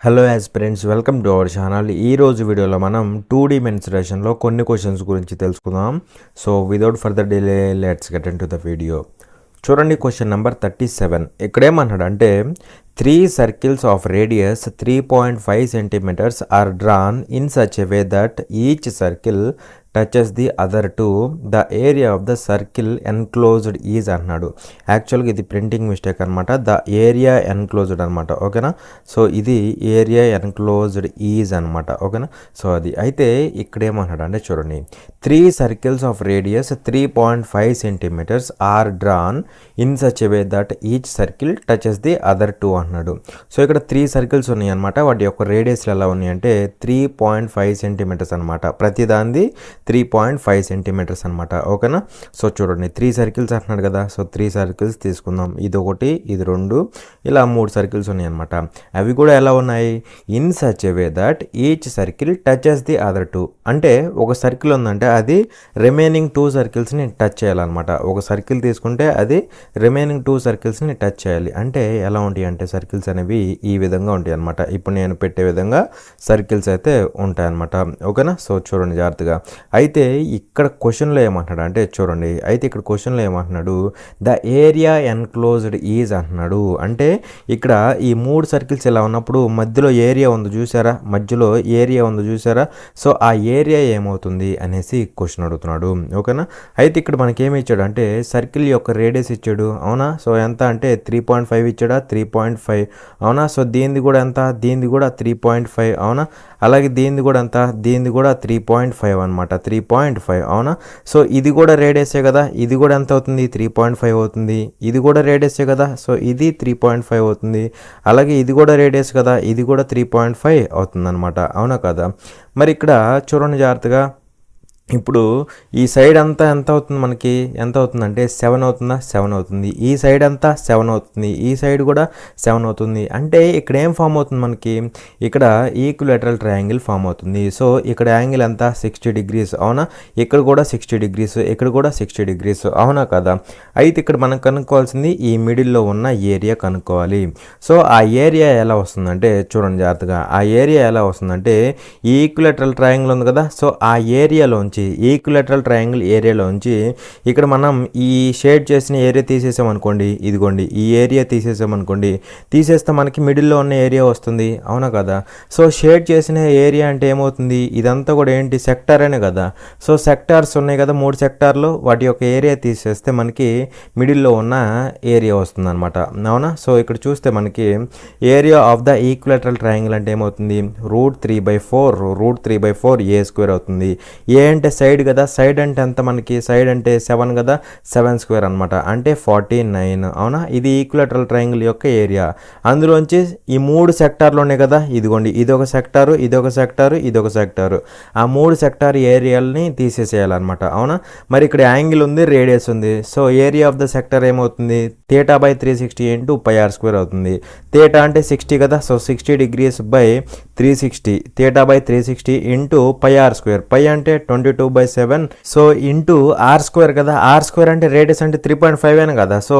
Hello aspirants, welcome to our channel. ఈ రోజు వీడియోలో మనం 2D మెన్సురేషన్లో కొన్ని క్వశ్చన్స్ గురించి తెలుసుకుందాం. So without further delay let's get in to the video. చూడండి, క్వశ్చన్ నెంబర్ 37. ఇక్కడేమన్నాడు అంటే 3 circles of radius 3.5 centimeters are drawn in such a way that each circle touches the other two. The area of the circle enclosed is అన్నాడు. యాక్చువల్గా ఇది printing mistake అనమాట. The area enclosed అనమాట. ఓకేనా. So ఇది area enclosed is అనమాట. ఓకేనా. So అది అయితే ఇక్కడేమన్నాడు అంటే చూడండి, 3 circles of radius 3.5 centimeters are drawn in such a way that each circle touches the other two అన్నాడు. సో ఇక్కడ 3 సర్కిల్స్ ఉన్నాయి అనమాట. వాటి యొక్క రేడియస్లు ఎలా ఉన్నాయి అంటే 3.5 సెంటీమీటర్స్ అనమాట. ప్రతిదాంది 3.5 సెంటీమీటర్స్ అనమాట. ఓకేనా. సో చూడండి, 3 సర్కిల్స్ అంటున్నాడు కదా. సో 3 సర్కిల్స్ తీసుకుందాం. ఇది ఒకటి, ఇది రెండు, ఇలా 3 సర్కిల్స్ ఉన్నాయి అనమాట. అవి కూడా ఎలా ఉన్నాయి? In such a way that each circle touches the other two. అంటే ఒక సర్కిల్ ఉందంటే అది రిమైనింగ్ 2 సర్కిల్స్ని టచ్ చేయాలన్నమాట. ఒక సర్కిల్ తీసుకుంటే అది రిమైనింగ్ 2 సర్కిల్స్ని టచ్ చేయాలి. అంటే ఎలా ఉంటాయి అంటే సర్కిల్స్ అనేవి ఈ విధంగా ఉంటాయి అనమాట. ఇప్పుడు నేను పెట్టే విధంగా సర్కిల్స్ అయితే ఉంటాయి అనమాట. ఓకేనా. సో చూడండి జాగ్రత్తగా. అయితే ఇక్కడ క్వశ్చన్లో ఏమంటున్నాడు అంటే చూడండి, అయితే ఇక్కడ క్వశ్చన్లో ఏమంటున్నాడు, ద ఏరియా ఎన్క్లోజ్డ్ ఈజ్ అంటున్నాడు. అంటే ఇక్కడ ఈ 3 సర్కిల్స్ ఇలా ఉన్నప్పుడు మధ్యలో ఏరియా ఉంది చూసారా, మధ్యలో ఏరియా ఉంది చూసారా. సో ఆ ఏరియా ఏమవుతుంది అనేసి క్వశ్చన్ అడుగుతున్నాడు. ఓకేనా. అయితే ఇక్కడ మనకి ఏమి ఇచ్చాడు అంటే సర్కిల్ యొక్క రేడియస్ ఇచ్చాడు. అవునా. సో ఎంత అంటే 3.5 ఇచ్చాడా, 3.5. అవునా. సో దీనిది కూడా ఎంత, దీనిది కూడా 3.5. అవునా. అలాగే దీనిది కూడా ఎంత, దీనిది కూడా 3.5 అనమాట. 3.5. అవునా. సో ఇది కూడా రేడియసే కదా, ఇది కూడా ఎంత అవుతుంది, 3.5 అవుతుంది. ఇది కూడా రేడియసే కదా, సో ఇది 3.5 అవుతుంది. అలాగే ఇది కూడా రేడియస్ కదా, ఇది కూడా 3.5 అవుతుంది అనమాట. అవునా కదా. మరి ఇక్కడ చూడండి జాగ్రత్తగా. ఇప్పుడు ఈ సైడ్ అంతా ఎంత అవుతుంది, మనకి ఎంత అవుతుందంటే 7 అవుతుందా, 7 అవుతుంది. ఈ సైడ్ అంతా 7 అవుతుంది, ఈ సైడ్ కూడా 7 అవుతుంది. అంటే ఇక్కడ ఏం ఫామ్ అవుతుంది మనకి, ఇక్కడ ఈక్విలేటరల్ ట్రయాంగిల్ ఫామ్ అవుతుంది. సో ఇక్కడ యాంగిల్ ఎంత, 60 degrees. అవునా. ఇక్కడ కూడా 60 degrees, ఇక్కడ కూడా 60 degrees. అవునా కదా. అయితే ఇక్కడ మనం కనుక్కోవాల్సింది ఈ మిడిల్లో ఉన్న ఏరియా కనుక్కోవాలి. సో ఆ ఏరియా ఎలా వస్తుందంటే చూడండి జాగ్రత్తగా. ఆ ఏరియా ఎలా వస్తుందంటే ఈ ఈక్విలేటరల్ ట్రయాంగిల్ ఉంది కదా. సో ఆ ఏరియాలోంచి ఈక్విలేటరల్ ట్రయాంగిల్ ఏరియాలోంచి ఇక్కడ మనం ఈ షేడ్ చేసిన ఏరియా తీసేసామనుకోండి, ఇదిగోండి ఈ ఏరియా తీసేసామనుకోండి, తీసేస్తే మనకి మిడిల్లో ఉన్న ఏరియా వస్తుంది. అవునా కదా. సో షేడ్ చేసిన ఏరియా అంటే ఏమవుతుంది, ఇదంతా కూడా ఏంటి, సెక్టార్ అనే కదా. సో సెక్టార్స్ ఉన్నాయి కదా, 3 సెక్టార్లు, వాటి యొక్క ఏరియా తీసేస్తే మనకి మిడిల్లో ఉన్న ఏరియా వస్తుంది అనమాట. అవునా. సో ఇక్కడ చూస్తే మనకి area of the equilateral triangle అంటే ఏమవుతుంది, √3/4 a² అవుతుంది. ఏ అంటే సైడ్ కదా, సైడ్ అంటే ఎంత మనకి, సైడ్ అంటే 7 కదా, 7² అనమాట. అంటే 49. అవునా. ఇది ఈక్విలేటరల్ ట్రయాంగిల్ యొక్క ఏరియా. అందులోంచి ఈ 3 సెక్టార్లు ఉన్నాయి కదా, ఇదిగోండి ఇదొక సెక్టారు, ఇదొక సెక్టారు, ఇదొక సెక్టారు. ఆ 3 సెక్టార్ ఏరియాలని తీసేసేయాలన్నమాట. అవునా. మరి ఇక్కడ యాంగిల్ ఉంది, రేడియస్ ఉంది. So area of the sector ఏమవుతుంది, θ/360 × πr² అవుతుంది. θ అంటే 60 కదా, సో 60 degrees by 360, θ/360 × πr². π అంటే 22/7. సో ఇంటూ r² కదా, r² అంటే రేడియస్ అంటే 3.5 అని కదా. సో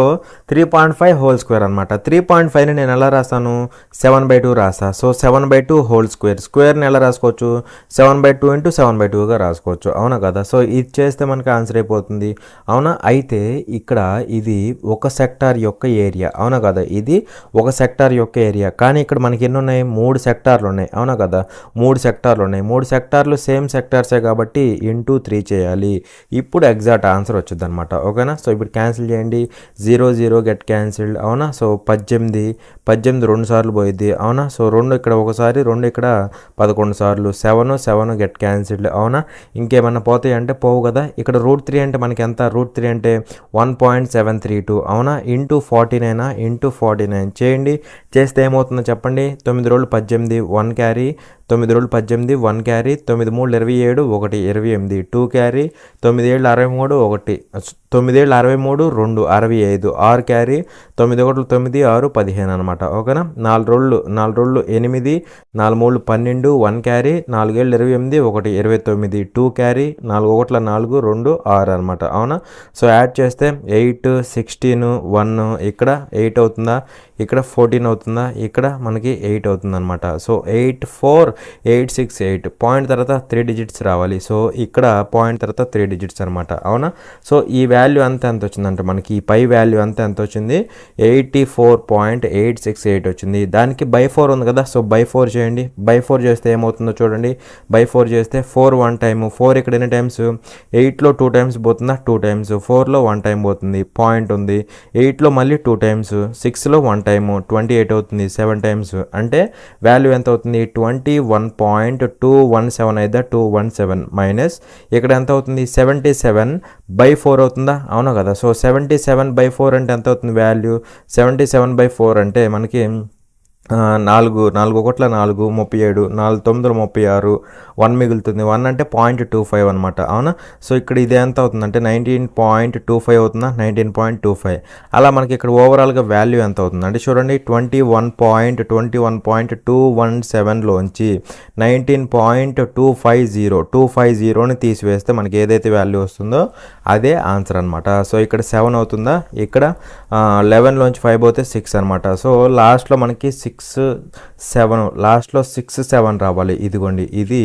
3.5 హోల్ స్క్వేర్ అనమాట. 3.5ని నేను ఎలా రాస్తాను, 7/2 రాస్తా. So 7/2 whole square. స్క్వేర్ని ఎలా రాసుకోవచ్చు, 7/2 × 7/2గా రాసుకోవచ్చు. అవునా కదా. సో ఇది చేస్తే మనకి ఆన్సర్ అయిపోతుంది. అవునా. అయితే ఇక్కడ ఇది ఒక సెక్టార్ యొక్క ఏరియా. అవునా కదా. ఇది ఒక సెక్టార్ యొక్క ఏరియా. కానీ ఇక్కడ మనకి ఎన్ని ఉన్నాయి, 3 సెక్టార్లు ఉన్నాయి. అవునా కదా. 3 సెక్టార్లు ఉన్నాయి. 3 సెక్టార్లు సేమ్ సెక్టార్సే కాబట్టి ఇంటూ 3 చేయాలి. ఇప్పుడు ఎగ్జాక్ట్ ఆన్సర్ వచ్చింది అనమాట. ఓకేనా. సో ఇప్పుడు క్యాన్సిల్ చేయండి. 0 0 గెట్ క్యాన్సిల్డ్. అవునా. సో 18 2 సార్లు పోయిద్ది. అవునా. సో 2 ఇక్కడ ఒకసారి, 2 ఇక్కడ 11 సార్లు, 7 గెట్ క్యాన్సిల్డ్. అవునా. ఇంకేమన్నా పోతాయి అంటే పోవు కదా. ఇక్కడ √3 అంటే మనకి ఎంత, √3 అంటే 1.732. అవునా. ఇంటూ 49 ఇంటూ 49 చేయండి. చేస్తే ఏమవుతుందో చెప్పండి. 9 రోళ్ళు 18, 1 క్యారీ, 9 రోళ్ళు 18, 1 క్యారీ, 9 3 27, 1 27 28 2 క్యారీ 9 ఏళ్ళు 63 1 9 ఏళ్ళు 63 2 65 6 క్యారీ 9 1 9 6 15 అనమాట. ఓకేనా. 4 రోళ్ళు 8 4 3 12 1 క్యారీ 4 ఏళ్ళు 28 1 29 2 క్యారీ 4 1 4 2 6 అనమాట. అవునా. సో యాడ్ చేస్తే 8 16 1 ఇక్కడ 8 అవుతుందా, ఇక్కడ 14 అవుతుందా, ఇక్కడ మనకి 8 అవుతుంది అనమాట. సో 8 4 8 6 8 పాయింట్ తర్వాత 3 డిజిట్స్ రావాలి. సో ఇక్కడ పాయింట్ తర్వాత 3 డిజిట్స్ అనమాట. అవునా. సో ఈ వాల్యూ అంతా ఎంత వచ్చిందంటే మనకి ఈ పై వాల్యూ అంతా ఎంత వచ్చింది, 84.868 వచ్చింది. దానికి బై 4 ఉంది కదా, సో బై 4 చేయండి. బై 4 చేస్తే ఏమవుతుందో చూడండి. బై 4 చేస్తే 4 1 టైము, 4 ఇక్కడ ఎన్ని టైమ్స్, 8లో 2 టైమ్స్ పోతుందా, 2 టైమ్స్, 4లో 1 టైం పోతుంది, పాయింట్ ఉంది, 8లో మళ్ళీ 2 టైమ్స్, 6లో 1 టైము, 28 అవుతుంది 7 టైమ్స్. అంటే వాల్యూ ఎంత అవుతుంది, 21.217 అయితే 217 మైనస్ ఇక్కడ ఎంత అవుతుంది, 77/4 అవుతుందా, అవునా కదా. సో 77/4 అంటే ఎంత అవుతుంది వాల్యూ, 77/4 అంటే మనకి 4 4 1 4 37 4 9 36 1 మిగులుతుంది. 1 అంటే 0.25 అనమాట. అవునా. సో ఇక్కడ ఇది ఎంత అవుతుందంటే 19.25 అవుతుందా, 19.25. అలా మనకి ఇక్కడ ఓవరాల్గా వాల్యూ ఎంత అవుతుంది అంటే చూడండి, 21.217లోంచి 19.250ని తీసివేస్తే మనకి ఏదైతే వాల్యూ వస్తుందో అదే ఆన్సర్ అనమాట. సో ఇక్కడ 7 అవుతుందా, ఇక్కడ 11లోంచి 5 పోతే 6 అనమాట. సో లాస్ట్లో మనకి 6 7 లాస్ట్లో 6 7 రావాలి. ఇదిగోండి ఇది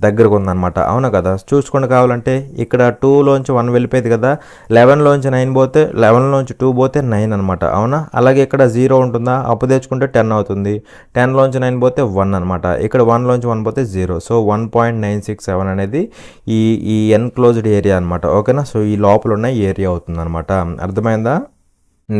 దగ్గరకు ఉందన్నమాట. అవునా కదా. చూసుకోండి కావాలంటే ఇక్కడ 2లోంచి 1 వెళ్ళిపోయింది కదా, 11లోంచి 9 పోతే 11లోంచి 2 పోతే 9 అనమాట. అవునా. అలాగే ఇక్కడ 0 ఉంటుందా, అప్పు తెచ్చుకుంటే 10 అవుతుంది, 10లోంచి 9 పోతే 1 అనమాట. ఇక్కడ 1లోంచి 1 పోతే 0. సో 1.967 అనేది ఈ ఎన్క్లోజ్డ్ ఏరియా అనమాట. ఓకేనా. సో ఈ లోపల ఉన్న ఏరియా అవుతుంది అనమాట. అర్థమైందా.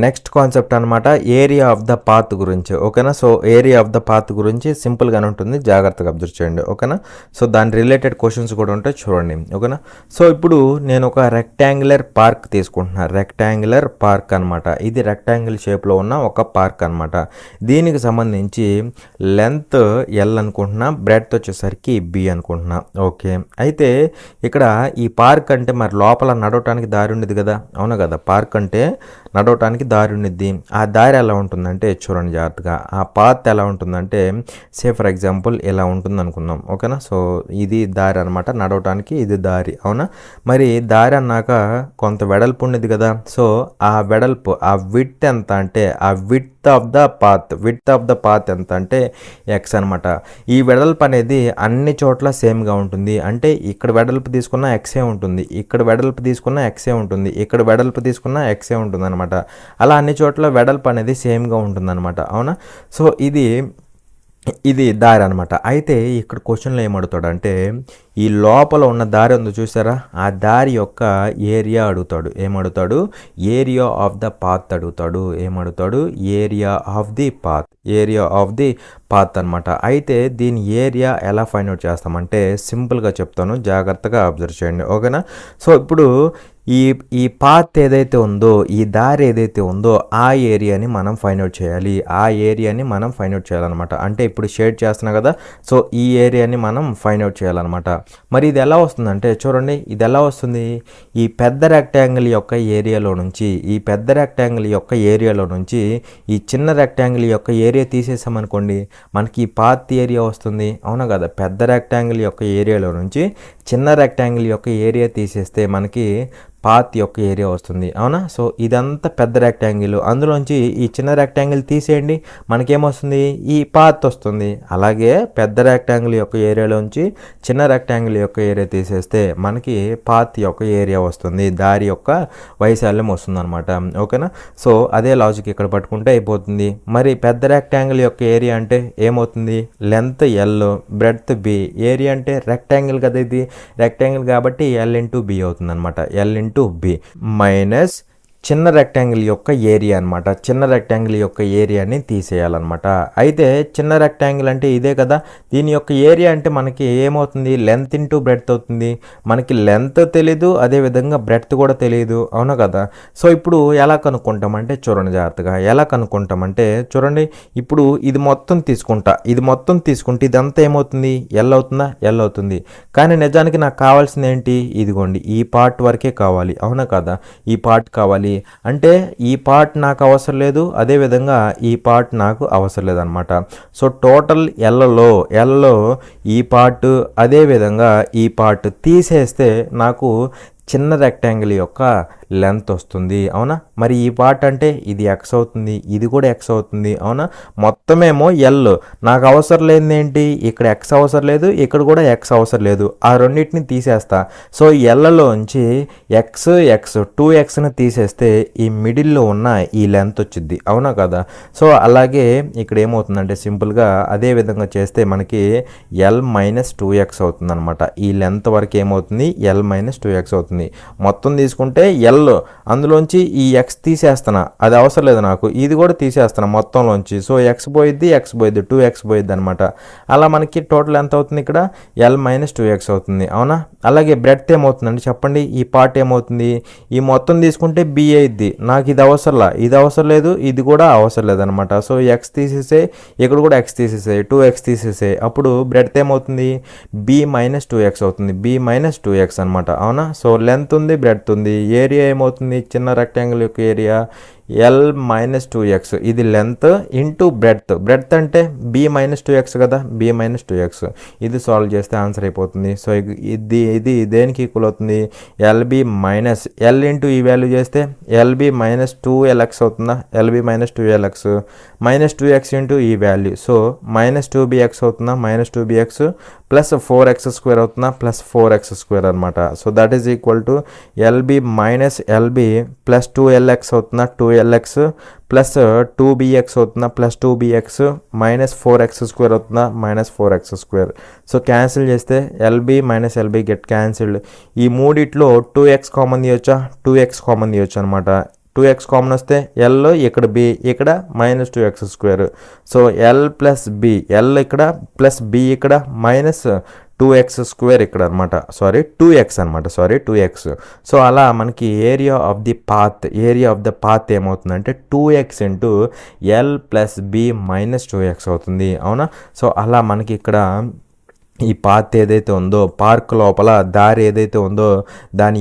నెక్స్ట్ కాన్సెప్ట్ అనమాట ఏరియా ఆఫ్ ద పాత్ గురించి. ఓకేనా. So area of the path గురించి సింపుల్గానే ఉంటుంది, జాగ్రత్తగా అబ్జర్వ్ చేయండి. ఓకేనా. సో దాని రిలేటెడ్ క్వశ్చన్స్ కూడా ఉంటాయి చూడండి. ఓకేనా. సో ఇప్పుడు నేను ఒక రెక్టాంగులర్ పార్క్ తీసుకుంటున్నా, రెక్టాంగులర్ పార్క్ అనమాట. ఇది రెక్టాంగిల్ షేప్లో ఉన్న ఒక పార్క్ అనమాట. దీనికి సంబంధించి లెంత్ ఎల్ అనుకుంటున్నా, బ్రెడ్త్ వచ్చేసరికి బి అనుకుంటున్నా. ఓకే. అయితే ఇక్కడ ఈ పార్క్ అంటే మరి లోపల నడవటానికి దారి ఉండేది కదా, అవునా కదా. పార్క్ అంటే నడవటానికి దారి ఉండిద్ది. ఆ దారి ఎలా ఉంటుందంటే చూడండి జాగ్రత్తగా, ఆ పాత్ ఎలా ఉంటుందంటే సే ఫర్ ఎగ్జాంపుల్ ఇలా ఉంటుంది అనుకుందాం. ఓకేనా. సో ఇది దారి అనమాట, నడవటానికి ఇది దారి. అవునా. మరి దారి అన్నాక కొంత వెడల్పు ఉండేది కదా. సో ఆ వెడల్పు, ఆ విడ్త్ ఎంత అంటే ఆ విడ్త్ ఆఫ్ ద పాత్ ఎంత అంటే ఎక్స్ అనమాట. ఈ వెడల్పు అనేది అన్ని చోట్ల సేమ్గా ఉంటుంది. అంటే ఇక్కడ వెడల్పు తీసుకున్న ఎక్సే ఉంటుంది, ఇక్కడ వెడల్పు తీసుకున్న ఎక్సే ఉంటుంది, ఇక్కడ వెడల్పు తీసుకున్న ఎక్సే ఉంటుంది అనమాట. అలా అన్ని చోట్ల వెడల్పు అనేది సేమ్గా ఉంటుంది అనమాట. అవునా. సో ఇది దారి అనమాట. అయితే ఇక్కడ క్వశ్చన్లో ఏమడుగుతాడంటే ఈ లోపల ఉన్న దారి ఉందో చూసారా, ఆ దారి యొక్క ఏరియా అడుగుతాడు. ఏమడుగుతాడు, ఏరియా ఆఫ్ ద పాత్ అడుగుతాడు. ఏమడుగుతాడు, ఏరియా ఆఫ్ ది పాత్ అనమాట. అయితే దీని ఏరియా ఎలా ఫైండ్ అవుట్ చేస్తామంటే సింపుల్గా చెప్తాను, జాగ్రత్తగా అబ్జర్వ్ చేయండి. ఓకేనా. సో ఇప్పుడు ఈ పాత్ ఏదైతే ఉందో, ఈ దారి ఏదైతే ఉందో ఆ ఏరియాని మనం ఫైండ్ అవుట్ చేయాలి. చేయాలన్నమాట. అంటే ఇప్పుడు షేడ్ చేస్తున్నా కదా, సో ఈ ఏరియాని మనం ఫైండ్ అవుట్ చేయాలన్నమాట. మరి ఇది ఎలా వస్తుందంటే చూడండి, ఇది ఎలా వస్తుంది, ఈ పెద్ద రెక్టాంగిల్ యొక్క ఏరియాలో నుంచి ఈ చిన్న రెక్టాంగిల్ యొక్క ఏరియా తీసేసామనుకోండి, మనకి ఈ పాత్ ఏరియా వస్తుంది. అవునా కదా. పెద్ద రెక్టాంగిల్ యొక్క ఏరియాలో నుంచి చిన్న రెక్టాంగిల్ యొక్క ఏరియా తీసేస్తే మనకి పాత్ యొక్క ఏరియా వస్తుంది. అవునా. సో ఇదంతా పెద్ద రెక్టాంగిల్, అందులోంచి ఈ చిన్న రెక్టాంగిల్ తీసేయండి, మనకేమొస్తుంది, ఈ పాత్ వస్తుంది. అలాగే పెద్ద రెక్టాంగిల్ యొక్క ఏరియాలోంచి చిన్న రెక్టాంగిల్ యొక్క ఏరియా తీసేస్తే మనకి పాత్ యొక్క ఏరియా వస్తుంది, దారి యొక్క వైశాల్యం వస్తుంది అనమాట. ఓకేనా. సో అదే లాజిక్ ఇక్కడ పట్టుకుంటే అయిపోతుంది. మరి పెద్ద రెక్టాంగిల్ యొక్క ఏరియా అంటే ఏమవుతుంది, length l, breadth b, area అంటే రెక్టాంగిల్ కదా, ఇది రెక్టాంగిల్ కాబట్టి ఎల్ ఇంటూ బి అవుతుంది అనమాట. ఎల్ ఇంటూ బి మైనస్ చిన్న రెక్టాంగిల్ యొక్క ఏరియా అనమాట. చిన్న రెక్టాంగిల్ యొక్క ఏరియాని తీసేయాలన్నమాట. అయితే చిన్న రెక్టాంగిల్ అంటే ఇదే కదా, దీని యొక్క ఏరియా అంటే మనకి ఏమవుతుంది, లెంత్ ఇంటూ బ్రెడ్త్ అవుతుంది. మనకి లెంత్ తెలీదు, అదేవిధంగా బ్రెడ్త్ కూడా తెలియదు, అవునా కదా. సో ఇప్పుడు ఎలా కనుక్కుంటామంటే చూడండి జాగ్రత్తగా, ఎలా కనుక్కుంటామంటే చూడండి, ఇప్పుడు ఇది మొత్తం తీసుకుంటే ఇదంతా ఏమవుతుంది, ఎల్ అవుతుందా, ఎల్ అవుతుంది. కానీ నిజానికి నాకు కావాల్సింది ఏంటి, ఇదిగోండి ఈ పార్ట్ వరకే కావాలి, అవునా కదా. ఈ పార్ట్ కావాలి అంటే ఈ పార్ట్ నాకు అవసరం లేదు, అదేవిధంగా ఈ పార్ట్ నాకు అవసరం లేదనమాట. సో టోటల్ ఎల్లో ఈ పార్ట్ అదేవిధంగా ఈ పార్ట్ తీసేస్తే నాకు చిన్న రెక్టాంగిల్ యొక్క లెంత్ వస్తుంది, అవునా. మరి ఈ పార్ట్ అంటే ఇది ఎక్స్ అవుతుంది, ఇది కూడా ఎక్స్ అవుతుంది, అవునా. మొత్తమేమో ఎల్, నాకు అవసరం లేనిది ఏంటి, ఇక్కడ ఎక్స్ అవసరం లేదు, ఇక్కడ కూడా ఎక్స్ అవసరం లేదు, ఆ రెండింటిని తీసేస్తా. సో ఎల్లోంచి ఎక్స్ 2xని తీసేస్తే ఈ మిడిల్లో ఉన్న ఈ లెంత్ వచ్చింది, అవునా కదా. సో అలాగే ఇక్కడ ఏమవుతుందంటే సింపుల్గా అదే విధంగా చేస్తే మనకి L - 2x అవుతుంది అనమాట. ఈ లెంత్ వరకు ఏమవుతుంది, L - 2x అవుతుంది. మొత్తం తీసుకుంటే ఎల్, అందులోంచి ఈ ఎక్స్ తీసేస్తున్నా, అది అవసరం లేదు నాకు, ఇది కూడా తీసేస్తున్నా మొత్తంలోంచి. సో ఎక్స్ పోయిద్ది 2x పోయిద్ది అనమాట. అలా మనకి టోటల్ ఎంత అవుతుంది, ఇక్కడ L - 2x అవుతుంది, అవునా. అలాగే బ్రెడ్త్ ఏమవుతుందండి చెప్పండి, ఈ పార్ట్ ఏమవుతుంది, ఈ మొత్తం తీసుకుంటే బి అయిద్ది, నాకు ఇది అవసరం లేదు, ఇది కూడా అవసరం లేదనమాట. సో ఎక్స్ తీసేసే, ఇక్కడ కూడా ఎక్స్ తీసేసే, 2x తీసేసే, అప్పుడు బ్రెడ్త్ ఏమవుతుంది, B - 2x అవుతుంది, B - 2x అనమాట, అవునా. సో లెంత్ ఉంది, బ్రెడ్త్ ఉంది, ఏరియా ఏమవుతుంది, చిన్న రెక్టాంగిల్ యొక్క ఏరియా L - 2x, ఇది లెంత్ ఇంటూ బ్రెడ్త్ అంటే B - 2x కదా, B - 2x, ఇది సాల్వ్ చేస్తే ఆన్సర్ అయిపోతుంది. సో ఇది దేనికి ఈక్వల్ అవుతుంది, LB - L ఇంటూ ఈ వాల్యూ చేస్తే LB - 2LX అవుతుందా, LB - 2LX -2x ఇంటూ ఈ వాల్యూ, సో -2bx అవుతుందా, -2bx ప్లస్ 4x² అవుతుందా, ప్లస్ 4x² అనమాట. So that is equal to LB - LB plus 2LX అవుతుందా, 2LX ప్లస్ 2bx అవుతుందా, ప్లస్ 2bx మైనస్ 4x² అవుతుందా, minus 4x². So cancel చేస్తే LB - LB get cancelled. ఈ మూడిట్లో 2x common తీయొచ్చా, 2x common తీయొచ్చు అనమాట. 2x కామన్ వస్తే L, ఇక్కడ B, ఇక్కడ -2x². So L plus B, L ఇక్కడ ప్లస్ B ఇక్కడ మైనస్ 2x² ఇక్కడ అనమాట, 2x. సో అలా మనకి ఏరియా ఆఫ్ ద పాత్ ఏమవుతుందంటే 2x into L plus B - 2x అవుతుంది, అవునా. సో అలా మనకి ఇక్కడ ఈ పాత్ ఏదైతే ఉందో, పార్క్ లోపల దారి ఏదైతే ఉందో దాని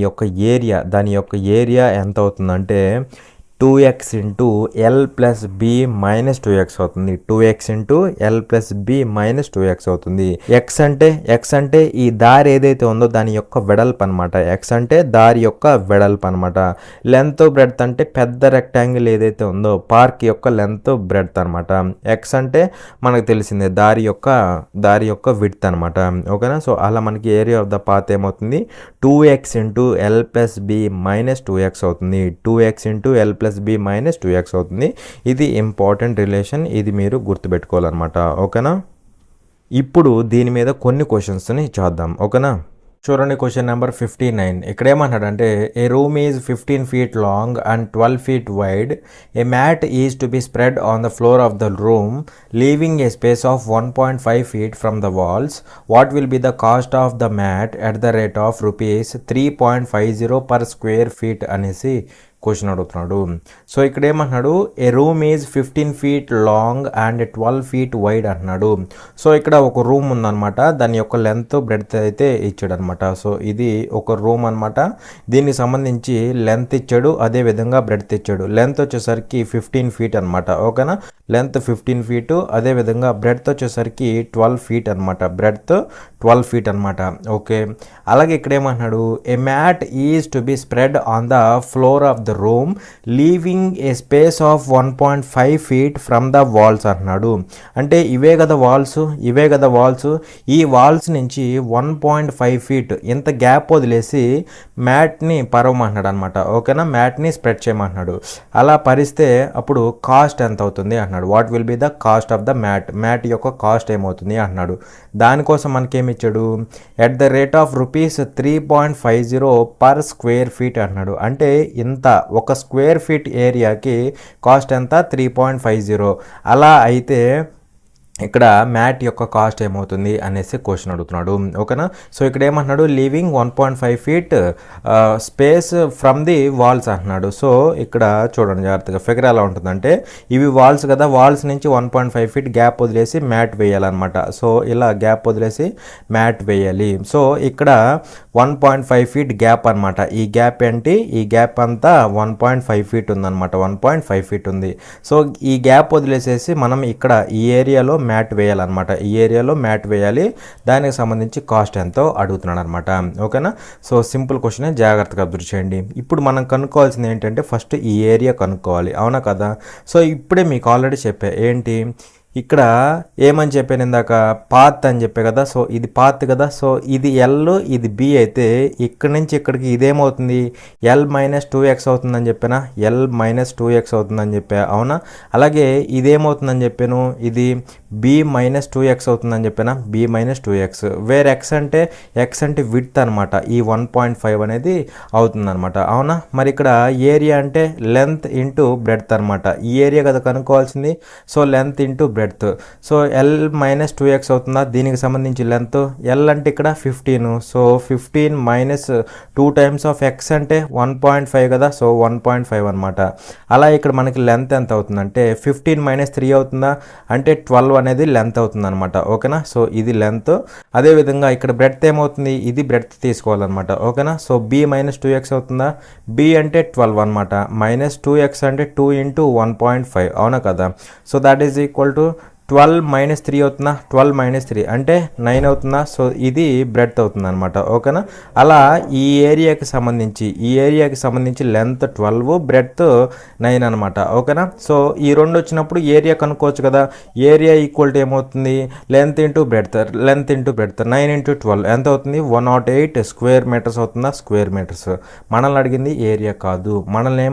యొక్క ఏరియా ఎంత అవుతుందంటే 2x into L plus B - 2x అవుతుంది, 2x into L plus B - 2x అవుతుంది. ఎక్స్ అంటే ఈ దారి ఏదైతే ఉందో దాని యొక్క వెడల్పు అనమాట, ఎక్స్ అంటే దారి యొక్క వెడల్పు అనమాట. లెంత్ బ్రెడ్త్ అంటే పెద్ద రెక్టాంగిల్ ఏదైతే ఉందో పార్క్ యొక్క లెంత్ బ్రెడ్త్ అనమాట. ఎక్స్ అంటే మనకు తెలిసిందే దారి యొక్క విడ్త్ అనమాట, ఓకేనా. సో అలా మనకి ఏరియా ఆఫ్ ద పాత్ ఏమవుతుంది, 2x into L plus B - 2x అవుతుంది, 2x into L plus B - 2x అవుతుంది. ఇది ఇంపార్టెంట్ రిలేషన్, ఇది మీరు గుర్తుపెట్టుకోవాలన్నమాట, ఓకేనా. ఇప్పుడు దీని మీద కొన్ని క్వశ్చన్స్ని చేద్దాం, ఓకేనా. చూడండి క్వశ్చన్ నెంబర్ 59. ఇక్కడ ఏమన్నాడంటే a room is 15 feet long and 12 feet wide. A mat is to be spread on the floor of the room leaving a space of 1.5 feet from the walls. What will be the cost of the mat at the rate of ₹3.50 per square feet అనేసి question అడుగుతున్నాడు. So ఇక్కడ ఏమంటున్నాడు, a room is 15 feet long and 12 feet wide అంటున్నాడు. So ఇక్కడ ఒక room ఉందన్నమాట, దాని యొక్క లెంత్ బ్రెడ్త్ అయితే ఇచ్చాడు అనమాట. సో ఇది ఒక రూమ్ అనమాట, దీనికి సంబంధించి లెంత్ ఇచ్చాడు, అదే విధంగా బ్రెడ్త్ ఇచ్చాడు. లెంత్ వచ్చేసరికి 15 feet అనమాట, ఓకేనా. లెంత్ 15 feet, అదే విధంగా బ్రెడ్త్ వచ్చేసరికి 12 feet అనమాట, బ్రెడ్త్ 12 feet అనమాట, ఓకే. అలాగే ఇక్కడ ఏమంటున్నాడు, a mat is to be spread on the floor of the room leaving a space of 1.5 feet from the walls అంటున్నాడు. అంటే ఇవే కదా వాల్స్, ఈ వాల్స్ నుంచి 1.5 feet ఇంత గ్యాప్ వదిలేసి మ్యాట్ని పరవమంటున్నాడు అనమాట, ఓకేనా. మ్యాట్ని స్ప్రెడ్ చేయమంటున్నాడు. అలా పరిస్తే అప్పుడు కాస్ట్ ఎంత అవుతుంది అంటున్నాడు. What will be the cost of the mat యొక్క కాస్ట్ ఏమవుతుంది అంటున్నాడు. దానికోసం మనకేమి ఇచ్చాడు, at the rate of ₹3.50 per square feet అంటున్నాడు. అంటే ఇంత ఒక స్క్వేర్ ఫీట్ ఏరియాకి కాస్ట్ ఎంత 3.50. అలా అయితే ఇక్కడ మ్యాట్ యొక్క కాస్ట్ ఏమవుతుంది అనేసి క్వశ్చన్ అడుగుతున్నాడు. ఓకేనా. సో ఇక్కడ ఏమంటున్నాడు, leaving 1.5 feet space from the walls అంటున్నాడు. సో ఇక్కడ చూడండి జాగ్రత్తగా, ఫిగర్ ఎలా ఉంటుందంటే ఇవి వాల్స్ కదా, వాల్స్ నుంచి 1.5 feet గ్యాప్ వదిలేసి మ్యాట్ వేయాలన్నమాట. సో ఇలా గ్యాప్ వదిలేసి మ్యాట్ వేయాలి. సో ఇక్కడ 1.5 feet గ్యాప్ అనమాట. ఈ గ్యాప్ ఏంటి, ఈ గ్యాప్ అంతా 1.5 feet ఉందన్నమాట. 1.5 feet ఉంది. సో ఈ గ్యాప్ వదిలేసేసి మనం ఇక్కడ ఈ ఏరియాలో మ్యాట్ వేయాలన్నమాట. ఈ ఏరియాలో మ్యాట్ వేయాలి. దానికి సంబంధించి కాస్ట్ ఎంతో అడుగుతున్నాడు అనమాట. ఓకేనా. సో సింపుల్ క్వశ్చన్, జాగ్రత్తగా అబ్జర్వ్ చేయండి. ఇప్పుడు మనం కనుక్కోవాల్సింది ఏంటంటే ఫస్ట్ ఈ ఏరియా కనుక్కోవాలి. అవునా కదా. సో ఇప్పుడే మీకు ఆల్రెడీ చెప్పా ఏంటి, ఇక్కడ ఏమని చెప్పాను ఇందాక, పాత్ అని చెప్పే కదా. సో ఇది పాత్ కదా. సో ఇది ఎల్, ఇది బి అయితే ఇక్కడి నుంచి ఇక్కడికి ఇదేమవుతుంది, L-2x అవుతుందని చెప్పానా, L-2x అవుతుందని చెప్పా. అవునా. అలాగే ఇదేమవుతుందని చెప్పాను, ఇది B-2x అవుతుందని చెప్పానా, B-2x. వేర్ ఎక్స్ అంటే విడ్త్ అనమాట. ఈ 1.5 అనేది అవుతుందన్నమాట. అవునా. మరి ఇక్కడ ఏరియా అంటే లెంత్ ఇంటూ బ్రెడ్త్ అనమాట. ఈ ఏరియా కదా కనుక్కోవాల్సింది. So length into breadth. So L-2x అవుతుందా, దీనికి సంబంధించి లెంత్. L అంటే ఇక్కడ 15. So 15 minus 2 times of x అంటే 1.5 కదా. సో 1.5 అనమాట. అలా ఇక్కడ మనకి లెంత్ ఎంత అవుతుందంటే 15 - 3 అవుతుందా అంటే 12 అనేది లెంత్ అవుతుంది అనమాట. ఓకేనా. సో ఇది లెంత్. అదేవిధంగా ఇక్కడ బ్రెడ్త్ ఏమవుతుంది, ఇది బ్రెడ్త్ తీసుకోవాలన్నమాట. ఓకేనా. సో B-2x అవుతుందా, B అంటే 12 అనమాట. -2x అంటే 2 × 1.5. అవునా కదా. So that is equal to 12 - 3 అవుతుందా, 12 - 3 అంటే 9 అవుతుందా. సో ఇది బ్రెడ్త్ అవుతుంది అనమాట. ఓకేనా. అలా ఈ ఏరియాకి సంబంధించి లెంత్ 12, బ్రెడ్త్ 9 అనమాట. ఓకేనా. సో ఈ రెండు వచ్చినప్పుడు ఏరియా కనుక్కోవచ్చు కదా. ఏరియా ఈక్వల్ టు ఏమవుతుంది, లెంత్ ఇంటూ బ్రెడ్త్. 9 × 12 ఎంత అవుతుంది, 108 స్క్వేర్ మీటర్స్ అవుతుందా, స్క్వేర్ మీటర్స్. మనల్ని అడిగింది ఏరియా కాదు. మనల్ని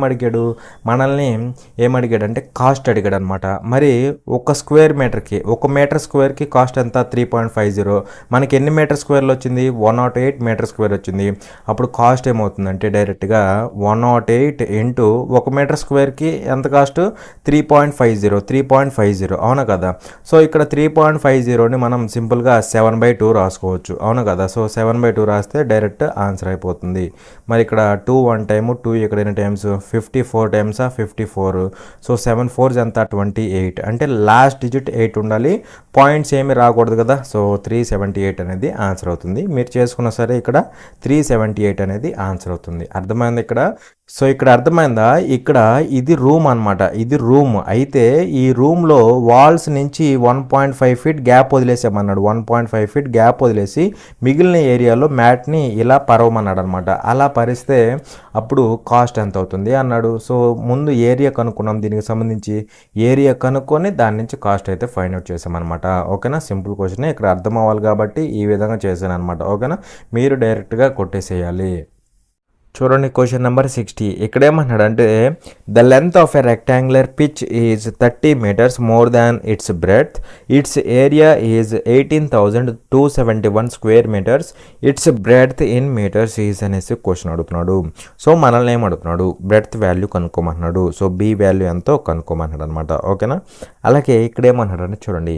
ఏమడిగాడు అంటే కాస్ట్ అడిగాడు అనమాట. మరి ఒక స్క్వేర్ మీటర్కి, ఒక మీటర్ స్క్వేర్కి కాస్ట్ ఎంత 3.50. మనకి ఎన్ని మీటర్ స్క్వేర్లు వచ్చింది, 108 మీటర్ స్క్వేర్ వచ్చింది. అప్పుడు కాస్ట్ ఏమవుతుందంటే డైరెక్ట్గా 108 ఇంటూ ఒక మీటర్ స్క్వేర్కి ఎంత కాస్ట్ 3.50. అవునా కదా. సో ఇక్కడ 3.50ని మనం సింపుల్గా 7/2 రాసుకోవచ్చు. అవునా కదా. సో 7/2 రాస్తే డైరెక్ట్ ఆన్సర్ అయిపోతుంది. మరి ఇక్కడ 2 1 టైము, 2 ఇక్కడ ఎన్ని టైమ్స్, 54 times 54. సో 7 4s ఎంత 28. అంటే లాస్ట్ డిజిట్ 8 ఉండాలి, పాయింట్స్ ఏమి రాకూడదు కదా. సో 378 అనేది ఆన్సర్ అవుతుంది. మీరు చేసుకున్నా సరే ఇక్కడ 378 అనేది ఆన్సర్ అవుతుంది. అర్థమైంది ఇక్కడ. సో ఇక్కడ అర్థమైందా, ఇక్కడ ఇది రూమ్ అనమాట. ఇది రూమ్ అయితే ఈ రూమ్లో వాల్స్ నుంచి 1.5 feet గ్యాప్ వదిలేసామన్నాడు. 1.5 feet గ్యాప్ వదిలేసి మిగిలిన ఏరియాలో మ్యాట్ని ఇలా పరవమన్నాడు అనమాట. అలా పరిస్తే అప్పుడు కాస్ట్ ఎంత అవుతుంది అన్నాడు. సో ముందు ఏరియా కనుక్కున్నాం, దీనికి సంబంధించి ఏరియా కనుక్కొని దాని నుంచి కాస్ట్ అయితే ఫైండ్ అవుట్ చేసామన్నమాట. ఓకేనా. సింపుల్ క్వశ్చన్, ఇక్కడ అర్థం అవ్వాలి కాబట్టి ఈ విధంగా చేశాను అనమాట. ఓకేనా. మీరు డైరెక్ట్గా కొట్టేసేయాలి. చూడండి క్వశ్చన్ నెంబర్ 60. ఇక్కడ ఏమన్నాడంటే the length of a rectangular pitch is 30 meters more than its breadth. Its area is 18,271 square meters. Its breadth in metres is అనేసి క్వశ్చన్ అడుగుతున్నాడు. సో మనల్ని ఏం అడుగుతున్నాడు, బ్రెడ్త్ వాల్యూ కనుక్కోమన్నాడు. సో బి వాల్యూ ఎంతో కనుక్కోమన్నాడు అనమాట. ఓకేనా. అలాగే ఇక్కడ ఏమన్నాడంటే చూడండి,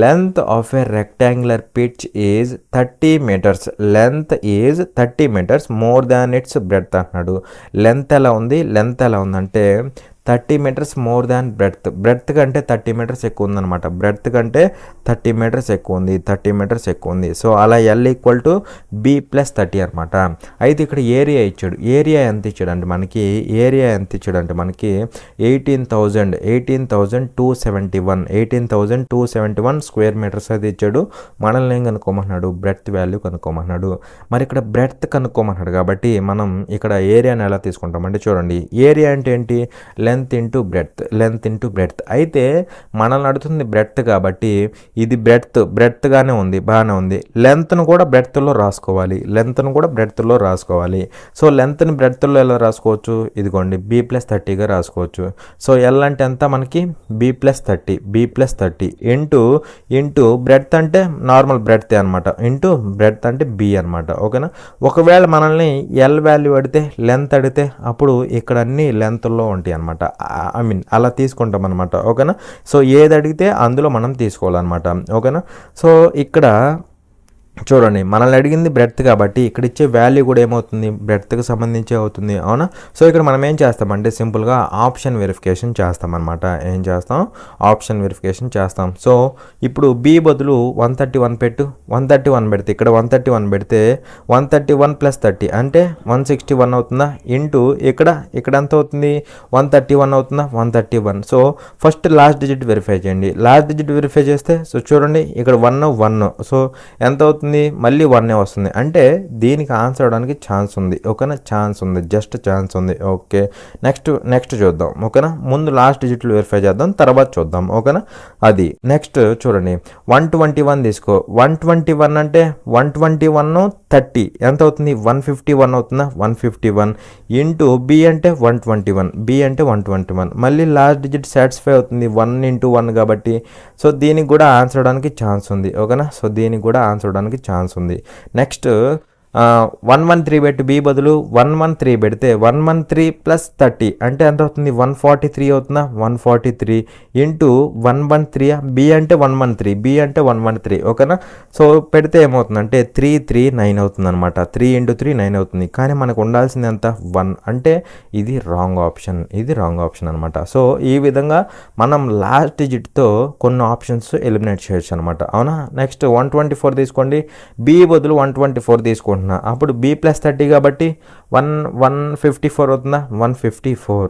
length of a rectangular pitch is 30 meters. Length is 30 meters more than its breadth అంటున్నాడు. లెంత్ ఎలా ఉందంటే 30 meters మోర్ దాన్ బ్రెడ్త్ కంటే 30 meters ఎక్కువ ఉందన్నమాట. బ్రెడ్త్ కంటే 30 meters ఎక్కువ ఉంది, 30 meters ఎక్కువ ఉంది. సో అలా L ఈక్వల్ టు B + 30 అనమాట. అయితే ఇక్కడ ఏరియా ఇచ్చాడు. ఏరియా ఎంత ఇచ్చాడంటే మనకి 18,271 స్క్వేర్ మీటర్స్ అయితే ఇచ్చాడు. మనల్ని ఏం కనుక్కోమన్నాడు, బ్రెడ్త్ వాల్యూ కనుక్కోమన్నాడు. మరి ఇక్కడ బ్రెడ్త్ కనుక్కోమన్నాడు కాబట్టి మనం ఇక్కడ ఏరియాని ఎలా తీసుకుంటామంటే చూడండి, ఏరియా అంటే ఏంటి, లెంత్ ఇంటూ బ్రెడ్త్. అయితే మనల్ని అడుగుతుంది బ్రెడ్త్ కాబట్టి ఇది బ్రెడ్త్గానే ఉంది, బాగానే ఉంది. లెంత్ను కూడా బ్రెడ్త్లో రాసుకోవాలి. సో లెంత్ని బ్రెడ్త్లో ఎలా రాసుకోవచ్చు, ఇదిగోండి B+30గా రాసుకోవచ్చు. సో ఎల్ అంటే ఎంత మనకి B+30 ఇంటూ బ్రెడ్త్ అంటే నార్మల్ బ్రెడ్త్ అనమాట, ఇంటూ బ్రెడ్త్ అంటే B అనమాట. ఓకేనా. ఒకవేళ మనల్ని ఎల్ వాల్యూ అడిగితే లెంత్ అడిగితే అప్పుడు ఇక్కడ అన్ని లెంత్లో ఉంటాయి అనమాట. అలా తీసుకుంటాం అనమాట. ఓకేనా. సో ఏది అడిగితే అందులో మనం తీసుకోవాలన్నమాట. ఓకేనా. సో ఇక్కడ చూడండి మనల్ని అడిగింది బ్రెడ్త్ కాబట్టి ఇక్కడ ఇచ్చే వాల్యూ కూడా ఏమవుతుంది, బ్రెడ్త్కి సంబంధించి అవుతుంది. అవునా. సో ఇక్కడ మనం ఏం చేస్తామంటే సింపుల్గా ఆప్షన్ వెరిఫికేషన్ చేస్తామన్నమాట. ఆప్షన్ వెరిఫికేషన్ చేస్తాం. సో ఇప్పుడు B బదులు 131 పెట్టు, 131 పెడితే ఇక్కడ 131 పెడితే 131 + 30 అంటే 161 అవుతుందా, ఇంటూ ఇక్కడ ఎంత అవుతుంది 131 అవుతుందా, 131. So first last digit verify చేయండి. లాస్ట్ డిజిట్ వెరిఫై చేస్తే సో చూడండి ఇక్కడ 1 సో ఎంత అవుతుంది, మళ్ళీ 1 వస్తుంది. అంటే దీనికి ఆన్సర్ అవడానికి ఛాన్స్ ఉంది. ఓకేనా, జస్ట్ ఛాన్స్ ఉంది. ఓకే, నెక్స్ట్ చూద్దాం. ఓకేనా, ముందు లాస్ట్ డిజిట్లు వెరిఫై చేద్దాం, తర్వాత చూద్దాం. ఓకేనా, అది నెక్స్ట్ చూడండి 121 తీసుకో. 121 అంటే 121 30 ఎంత అవుతుంది, 151 అవుతుందా, 151 ఇంటూ B అంటే 121 మళ్ళీ లాస్ట్ డిజిట్ సాటిస్ఫై అవుతుంది 1 × 1 కాబట్టి. సో దీనికి కూడా ఆన్సర్ అవడానికి ఛాన్స్ ఉంది. ఓకేనా, సో దీనికి కూడా ఆన్సర్ అవడానికి ఛాన్స్ ఉంది. నెక్స్ట్ 113 పెట్టి B బదులు 113 పెడితే 113 + 30 అంటే ఎంత అవుతుంది, 143 అవుతుందా, 143 ఇంటూ 113 B అంటే 113. ఓకేనా. సో పెడితే ఏమవుతుందంటే 339 అవుతుంది అనమాట. 3 × 3 9 అవుతుంది. కానీ మనకు ఉండాల్సింది ఎంత, 1 అంటే ఇది రాంగ్ ఆప్షన్ అనమాట. సో ఈ విధంగా మనం లాస్ట్ డిజిట్తో కొన్ని ఆప్షన్స్ ఎలిమినేట్ చేయొచ్చు అనమాట. అవునా. నెక్స్ట్ 124 తీసుకోండి. B బదులు 124 తీసుకుంటున్నాం. అప్పుడు B+30 కాబట్టి 154 అవుతుందా, 154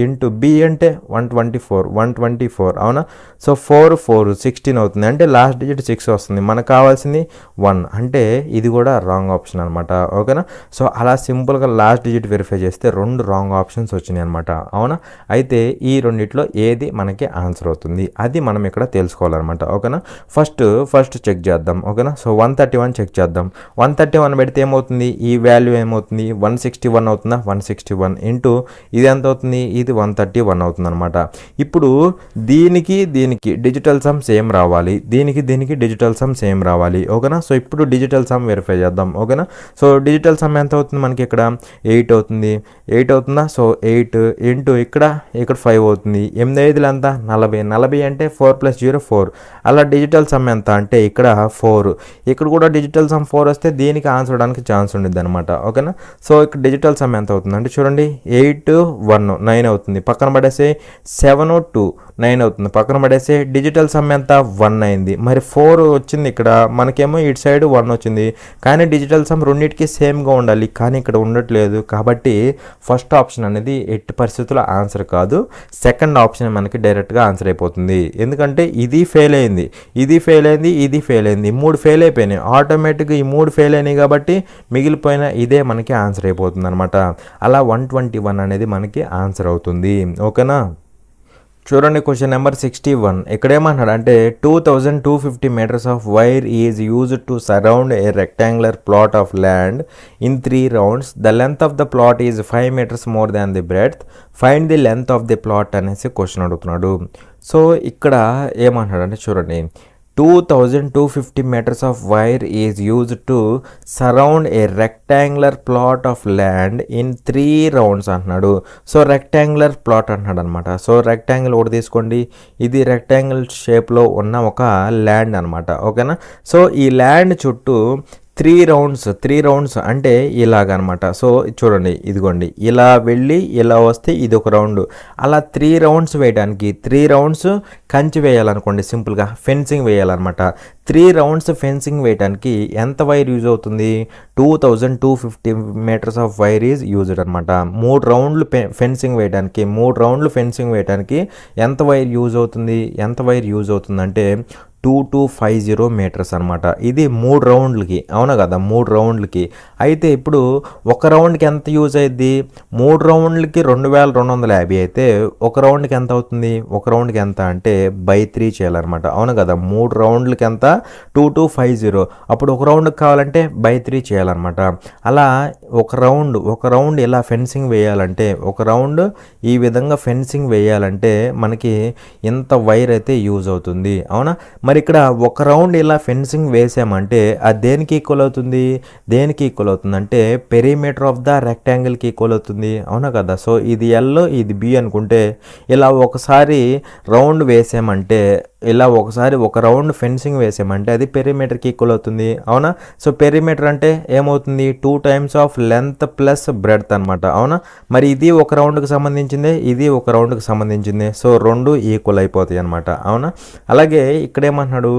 ఇంటూ B అంటే 124. అవునా. సో 4 16 అవుతుంది. అంటే లాస్ట్ డిజిట్ 6 వస్తుంది. మనకు కావాల్సింది 1 అంటే ఇది కూడా రాంగ్ ఆప్షన్ అనమాట. ఓకేనా. సో అలా సింపుల్గా లాస్ట్ డిజిట్ వెరిఫై చేస్తే 2 రాంగ్ ఆప్షన్స్ వచ్చినాయి అనమాట. అవునా. అయితే ఈ రెండిట్లో ఏది మనకి ఆన్సర్ అవుతుంది అది మనం ఇక్కడ తెలుసుకోవాలన్నమాట. ఓకేనా. ఫస్ట్ చెక్ చేద్దాం. ఓకేనా. సో 131 చెక్ చేద్దాం. 131 పెడితే ఏమవుతుంది, ఈ వాల్యూ ఏమవుతుంది, 161 అవుతుందా, 161 ఇంటూ ఇది ఎంత అవుతుంది, ఇది 131 అవుతుంది అనమాట. ఇప్పుడు దీనికి డిజిటల్ సమ్ సేమ్ రావాలి, దీనికి డిజిటల్ సమ్ సేమ్ రావాలి. ఓకేనా. సో ఇప్పుడు డిజిటల్ సమ్ వెరిఫై చేద్దాం. ఓకేనా. సో డిజిటల్ సమ్ ఎంత అవుతుంది మనకి, ఇక్కడ 8 అవుతుందా. సో 8 ఇంటూ ఇక్కడ 5 అవుతుంది. 8 5 ఎంత, 40 అంటే 4 + 0 4. అలా డిజిటల్ సమ్ ఎంత అంటే ఇక్కడ 4. ఇక్కడ కూడా డిజిటల్ సమ్ 4 వస్తే దీనికి ఆన్సర్ అవడానికి ఛాన్స్ ఉండిద్ది అనమాట. ఓకేనా. సో ఇక్కడ డిజిటల్ సమ్ ఎంత అవుతుంది అంటే చూడండి 8 1 9 అవుతుంది. పక్కన పడేసి 7 2 9 అవుతుంది. పక్కన పడేసి డిజిటల్ సమ్ ఎంత 1 అయింది. మరి 4 వచ్చింది ఇక్కడ, మనకేమో ఇటు సైడ్ 1 వచ్చింది. కానీ డిజిటల్ సమ్ రెండింటికి సేమ్గా ఉండాలి, కానీ ఇక్కడ ఉండట్లేదు. కాబట్టి ఫస్ట్ ఆప్షన్ అనేది ఎట్టి పరిస్థితుల్లో ఆన్సర్ కాదు. సెకండ్ ఆప్షన్ మనకి డైరెక్ట్గా ఆన్సర్ అయిపోతుంది. ఎందుకంటే ఇది ఫెయిల్ అయింది, ఇది ఫెయిల్ అయింది, 3 ఫెయిల్ అయిపోయినాయి. ఆటోమేటిక్గా ఈ 3 ఫెయిల్ అయినాయి కాబట్టి మిగిలిపోయిన ఇదే మనకి ఆన్సర్ అయిపోతుంది అనమాట. అలా 121 అనేది మనకి ఆన్సర్ అవుతుంది. ఓకేనా. చూడండి క్వశ్చన్ నెంబర్ 61. ఇక్కడ ఏమన్నాడు అంటే 2250 meters of wire is used to surround a rectangular plot of land in 3 rounds. The length of the plot is 5 meters more than the breadth. Find the length of the plot అనేసి question అడుగుతున్నాడు. So ఇక్కడ ఏమన్నాడు అంటే చూడండి 2250 meters of wire is used to surround a rectangular plot of land in 3 rounds అంటున్నాడు. So rectangular plot అంటున్నాడు అనమాట. So rectangle ఒకటి తీసుకోండి, ఇది రెక్టాంగిల్ షేప్లో ఉన్న ఒక ల్యాండ్ అనమాట. ఓకేనా. సో ఈ ల్యాండ్ చుట్టూ 3 rounds అంటే ఇలాగనమాట. సో చూడండి ఇదిగోండి ఇలా వెళ్ళి ఇలా వస్తే ఇది ఒక రౌండ్. అలా 3 rounds వేయడానికి 3 rounds కంచి వేయాలనుకోండి, సింపుల్గా ఫెన్సింగ్ వేయాలన్నమాట. 3 rounds ఫెన్సింగ్ వేయడానికి ఎంత వైర్ యూజ్ అవుతుంది, 2250 meters of wire is used అనమాట. 3 rounds ఫెన్సింగ్ వేయడానికి ఎంత వైర్ యూజ్ అవుతుంది అంటే 2250 మీటర్స్ అనమాట. ఇది 3 రౌండ్లకి, అవునా కదా, 3 రౌండ్లకి. అయితే ఇప్పుడు ఒక రౌండ్కి ఎంత యూజ్ అయ్యిద్ది? 3 రౌండ్లకి 2250 అయితే ఒక రౌండ్కి ఎంత అవుతుంది? ఒక రౌండ్కి ఎంత అంటే బై 3 చేయాలన్నమాట, అవును కదా. 3 రౌండ్లకి ఎంత? 2250. అప్పుడు ఒక రౌండ్కి కావాలంటే బై 3 చేయాలన్నమాట. అలా ఒక రౌండ్ ఇలా ఫెన్సింగ్ వేయాలంటే, ఒక రౌండ్ ఈ విధంగా ఫెన్సింగ్ వేయాలంటే మనకి ఇంత వైర్ అయితే యూజ్ అవుతుంది, అవునా. మరి ఇక్కడ ఒక రౌండ్ ఇలా ఫెన్సింగ్ వేసామంటే అది దేనికి ఈక్వల్ అవుతుంది? దేనికి ఈక్వల్ అవుతుంది అంటే పెరిమీటర్ ఆఫ్ ద రెక్టాంగిల్కి ఈక్వల్ అవుతుంది, అవునా కదా. సో ఇది ఎల్, ఇది బి అనుకుంటే ఇలా ఒకసారి రౌండ్ వేసామంటే, ఇలా ఒకసారి ఒక రౌండ్ ఫెన్సింగ్ వేసామంటే అది పెరిమీటర్కి ఈక్వల్ అవుతుంది, అవునా. సో పెరిమీటర్ అంటే ఏమవుతుంది? 2 times of length plus breadth అనమాట, అవునా. మరి ఇది ఒక రౌండ్కి సంబంధించింది, ఇది ఒక రౌండ్కి సంబంధించింది. సో రెండు ఈక్వల్ అయిపోతాయి అనమాట, అవునా. అలాగే ఇక్కడ ఏమంటున్నాడు?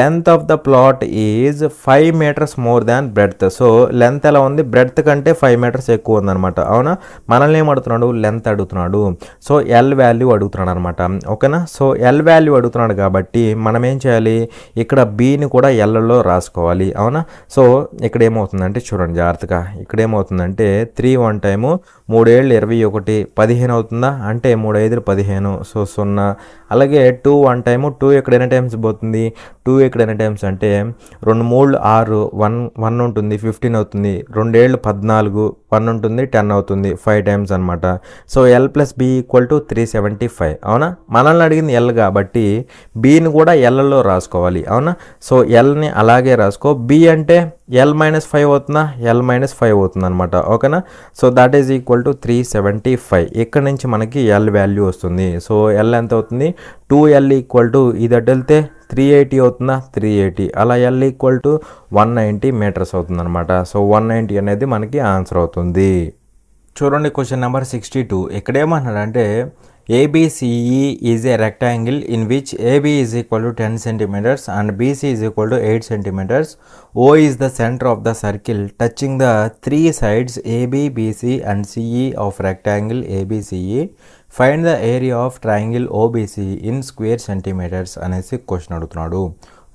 Length of the plot is 5 metres more than breadth. So length ఎలా ఉంది? బ్రెడ్త్ కంటే 5 మీటర్స్ ఎక్కువ ఉందన్నమాట, అవునా. మనల్ని ఏం అడుగుతున్నాడు? లెంత్ అడుగుతున్నాడు. సో ఎల్ వాల్యూ అడుగుతున్నాడు అనమాట, ఓకేనా. సో ఎల్ వాల్యూ అడుగుతున్నాడు కాబట్టి మనం ఏం చేయాలి? ఇక్కడ బీని కూడా ఎల్లలో రాసుకోవాలి, అవునా. సో ఇక్కడ ఏమవుతుందంటే చూడండి జాగ్రత్తగా, ఇక్కడ ఏమవుతుందంటే 3 1 టైము 3 7 21 15 అవుతుందా? అంటే 3 5 15, సో 0. అలాగే 2 1 టైము 2 ఇక్కడ ఎన్ని టైమ్స్ పోతుంది? 2 ఇక్కడ ఎన్ని టైమ్స్ అంటే 2 3 6, 1 ఉంటుంది 15 అవుతుంది, 2 7 14, 1 ఉంటుంది 10 అవుతుంది, 5 టైమ్స్ అనమాట. So l plus b equal to 375, అవునా. మనల్ని అడిగింది ఎల్ కాబట్టి బీని కూడా ఎల్లలో రాసుకోవాలి, అవునా. సో ఎల్ని అలాగే రాసుకో. బి అంటే ఎల్ -5 అవుతుందా? ఎల్ -5 అవుతుంది అనమాట, ఓకేనా. So that is equal to 375. ఇక్కడ నుంచి మనకి ఎల్ వాల్యూ వస్తుంది. సో ఎల్ ఎంత అవుతుంది? 2L ఈక్వల్ టు ఇది అటు వెళ్తే 380 అవుతుందా? 380. అలా ఎల్ ఈక్వల్ టు 190 మీటర్స్ అవుతుంది అనమాట. సో 190 అనేది మనకి ఆన్సర్ అవుతుంది. చూడండి క్వశ్చన్ నెంబర్ 62. ఇక్కడ ఏమన్నాడంటే ABCE is a rectangle in which AB is equal to 10 centimeters and BC is equal to 8 centimeters. O is the center of the circle touching the three sides AB, BC and CE of rectangle ABCE. Find the area of triangle OBC in square centimeters అనేసి question అడుగుతున్నాడు,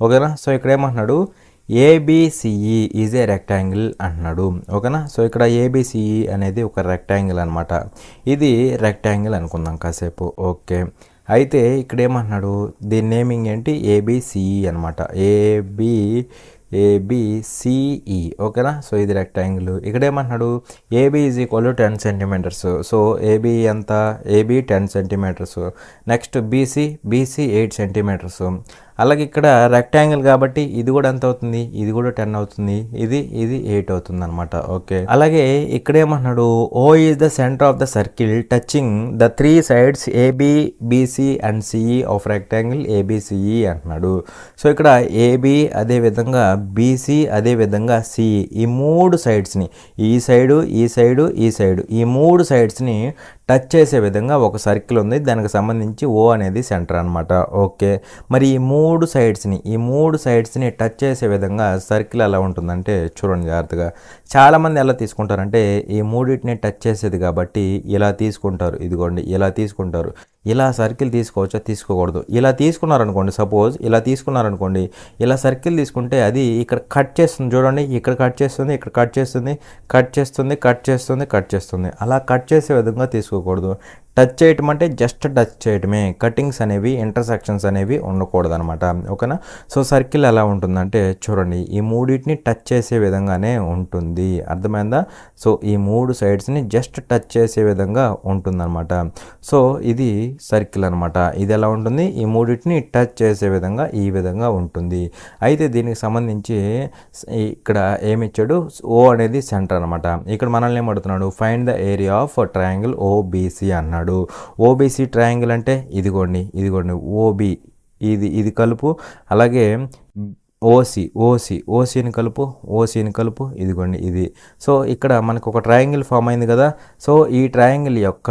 ఓకేనా. So ఇక్కడ ఏమంటున్నాడు? ఏబిసిఈ is a rectangle అంటున్నాడు, ఓకేనా. So ఇక్కడ ఏబిసిఈ అనేది ఒక రెక్టాంగిల్ అనమాట. ఇది రెక్టాంగిల్ అనుకుందాం కాసేపు, ఓకే. అయితే ఇక్కడ ఏమంటున్నాడు? దీని నేమింగ్ ఏంటి? ఏబిసిఈ అనమాట, ఏబిసిఈ, ఓకేనా. సో ఇది రెక్టాంగిల్. ఇక్కడ ఏమంటున్నాడు? AB is equal to 10 centimetres. So AB ఎంత? AB 10 centimetres. Next BC 8 centimetres. అలాగే ఇక్కడ రెక్టాంగిల్ కాబట్టి ఇది కూడా ఎంత అవుతుంది? ఇది కూడా 10 అవుతుంది, ఇది 8 అవుతుంది అనమాట, ఓకే. అలాగే ఇక్కడ ఏమంటున్నాడు? O is the centre of the circle touching the 3 sides AB, BC and CE of rectangle ABCE అంటున్నాడు. సో ఇక్కడ ఏబి అదేవిధంగా బీసీ అదేవిధంగా సిఈ ఈ 3 సైడ్స్ని, ఈ సైడు ఈ సైడు ఈ సైడు, ఈ 3 సైడ్స్ని టచ్ చేసే విధంగా ఒక సర్కిల్ ఉంది. దానికి సంబంధించి ఓ అనేది సెంటర్ అనమాట, ఓకే. మరి ఈ 3 సైడ్స్ని టచ్ చేసే విధంగా సర్కిల్ ఎలా ఉంటుందంటే చూడండి జాగ్రత్తగా. చాలామంది ఎలా తీసుకుంటారంటే ఈ మూడింటిని టచ్ చేసేది కాబట్టి ఇలా తీసుకుంటారు, ఇదిగోండి ఇలా తీసుకుంటారు. ఇలా సర్కిల్ తీసుకోవచ్చా? తీసుకోకూడదు. ఇలా తీసుకున్నారనుకోండి, సపోజ్ ఇలా తీసుకున్నారనుకోండి, ఇలా సర్కిల్ తీసుకుంటే అది ఇక్కడ కట్ చేస్తుంది చూడండి, ఇక్కడ కట్ చేస్తుంది, ఇక్కడ కట్ చేస్తుంది, కట్ చేస్తుంది, కట్ చేస్తుంది, కట్ చేస్తుంది. అలా కట్ చేసే విధంగా తీసుకోకూడదు. టచ్ చేయటం అంటే జస్ట్ టచ్ చేయటమే, కటింగ్స్ అనేవి ఇంటర్సెక్షన్స్ అనేవి ఉండకూడదు అనమాట, ఓకేనా. సో సర్కిల్ ఎలా ఉంటుందంటే చూడండి, ఈ మూడింటిని టచ్ చేసే విధంగానే ఉంటుంది, అర్థమైందా. సో ఈ 3 సైడ్స్ని జస్ట్ టచ్ చేసే విధంగా ఉంటుందన్నమాట. సో ఇది సర్కిల్ అనమాట. ఇది ఎలా ఉంటుంది? ఈ మూడింటిని టచ్ చేసే విధంగా ఈ విధంగా ఉంటుంది. అయితే దీనికి సంబంధించి ఇక్కడ ఏమిచ్చాడు? ఓ అనేది సెంటర్ అనమాట. ఇక్కడ మనల్ని ఏమడుగుతున్నాడు? Find the area of triangle OBC అన్నాడు. ఓబీసీ ట్రయాంగిల్ అంటే ఇదిగోండి ఓబి, ఇది కలుపు. అలాగే ఓసీని కలుపు ఇదిగోండి ఇది. సో ఇక్కడ మనకు ఒక ట్రయాంగిల్ ఫామ్ అయింది కదా. సో ఈ ట్రయాంగిల్ యొక్క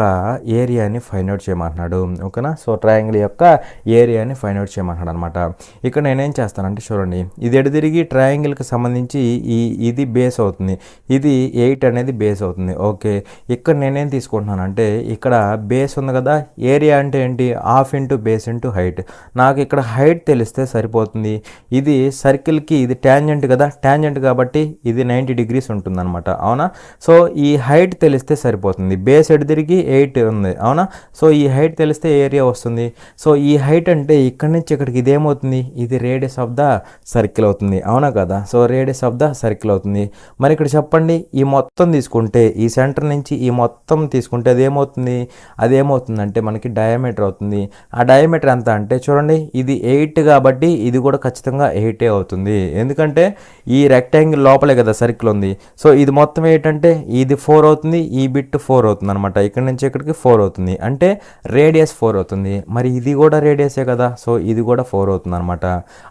ఏరియాని ఫైండ్ అవుట్ చేయమంటున్నాడు. ఓకేనా. సో ట్రయాంగిల్ యొక్క ఏరియాని ఫైండ్ అవుట్ చేయమంటున్నాడు అనమాట. ఇక్కడ నేనేం చేస్తానంటే చూడండి, ఇది ఎడు తిరిగి ట్రయాంగిల్కి సంబంధించి ఇది బేస్ అవుతుంది, ఇది 8 అనేది బేస్ అవుతుంది. ఓకే, ఇక్కడ నేనేం తీసుకుంటున్నానంటే ఇక్కడ బేస్ ఉంది కదా, ఏరియా అంటే ఏంటి, half into base into height. నాకు ఇక్కడ హైట్ తెలిస్తే సరిపోతుంది. ఇది సర్కిల్కి ఇది ట్యాంజెంట్ కదా, ట్యాంజెంట్ కాబట్టి ఇది 90 డిగ్రీస్ ఉంటుందన్నమాట. అవునా. సో ఈ హైట్ తెలిస్తే సరిపోతుంది. బేస్ ఎడు తిరిగి 8 ఉంది. అవునా. సో ఈ హైట్ తెలిస్తే ఏరియా వస్తుంది. సో ఈ హైట్ అంటే ఇక్కడి నుంచి ఇక్కడికి ఇదేమవుతుంది, ఇది రేడియస్ ఆఫ్ ద సర్కిల్ అవుతుంది. అవునా కదా. So radius of the circle అవుతుంది. మరి ఇక్కడ చెప్పండి, ఈ మొత్తం తీసుకుంటే ఈ సెంటర్ నుంచి ఈ మొత్తం తీసుకుంటే అదేమవుతుందంటే మనకి డయామీటర్ అవుతుంది. ఆ డయామీటర్ ఎంత అంటే చూడండి, ఇది 8 కాబట్టి ఇది కూడా ఖచ్చితంగా 8 అవుతుంది. ఎందుకంటే ఈ రెక్టాంగిల్ లోపలే కదా సర్కిల్ ఉంది. సో ఇది మొత్తం ఏంటంటే ఇది 4 అవుతుంది, ఈ బిట్ 4 అవుతుంది అనమాట. ఇక్కడ నుంచి ఇక్కడికి 4 అవుతుంది అంటే రేడియస్ 4 అవుతుంది. మరి ఇది కూడా రేడియసే కదా. సో ఇది కూడా 4 అవుతుంది అనమాట.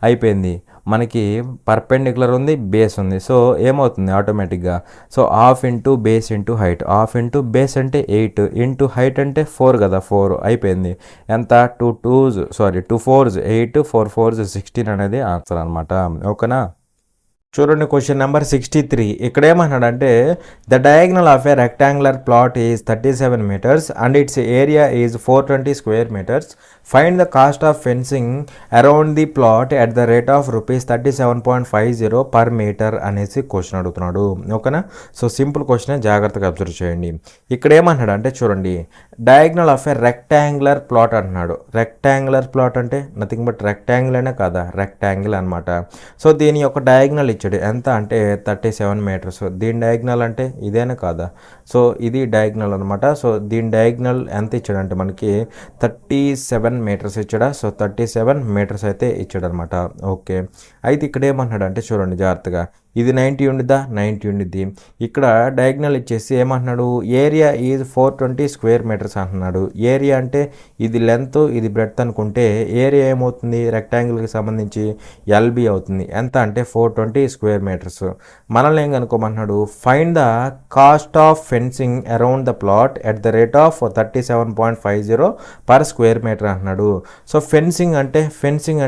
అయిపోయింది. మనకి పర్పెండిక్యులర్ ఉంది, బేస్ ఉంది. సో ఏమవుతుంది ఆటోమేటిక్గా, so half into base into height. Half into base అంటే 8 ఇంటూ హైట్ అంటే 4 కదా, 4 అయిపోయింది. ఎంత 2 4s 8 4 4s 16 అనేది ఆన్సర్ అనమాట. ఓకేనా. చూడండి క్వశ్చన్ నెంబర్ 63. ఇక్కడ ఏమన్నాడంటే the diagonal of a rectangular plot is 37 meters and it's area is 420 square meters. Find the cost of fencing around the plot at the rate of ₹37.50 per meter అనేసి question అడుగుతున్నాడు. ఓకేనా. So simple question, జాగ్రత్తగా observe చేయండి. ఇక్కడ ఏమన్నాడు అంటే చూడండి, diagonal of a rectangular plot అంటున్నాడు. రెక్టాంగులర్ ప్లాట్ అంటే నథింగ్ బట్ రెక్టాంగిల్ అనే కాదా, రెక్టాంగిల్ అనమాట. సో దీని యొక్క డయాగ్నల్ ఇచ్చాడు ఎంత అంటే 37 meters. దీని డయాగ్నల్ అంటే ఇదేనా కాదా. సో ఇది డయాగ్నల్ అనమాట. సో దీని డయాగ్నల్ ఎంత ఇచ్చాడంటే మనకి 37 meters ఇచ్చాడా. సో 37 meters అయితే ఇచ్చాడు అనమాట. ఓకే, అయితే ఇక్కడ ఏమన్నాడు అంటే చూడండి జాగ్రత్తగా, ఇది 90 ఉండిద్దా, 90 ఉండిద్ది. ఇక్కడ డయాగ్నల్ ఇచ్చేసి ఏమంటున్నాడు, ఏరియా ఈజ్ 420 square meters అంటున్నాడు. ఏరియా అంటే ఇది లెంత్ ఇది బ్రెడ్త్ అనుకుంటే ఏరియా ఏమవుతుంది, రెక్టాంగిల్కి సంబంధించి ఎల్బి అవుతుంది. ఎంత అంటే 420 square meters. మనల్ని ఏం కనుక్కోమంటున్నాడు, find the cost of fencing around the plot at the rate of 37.50 per square meter అంటున్నాడు. సో ఫెన్సింగ్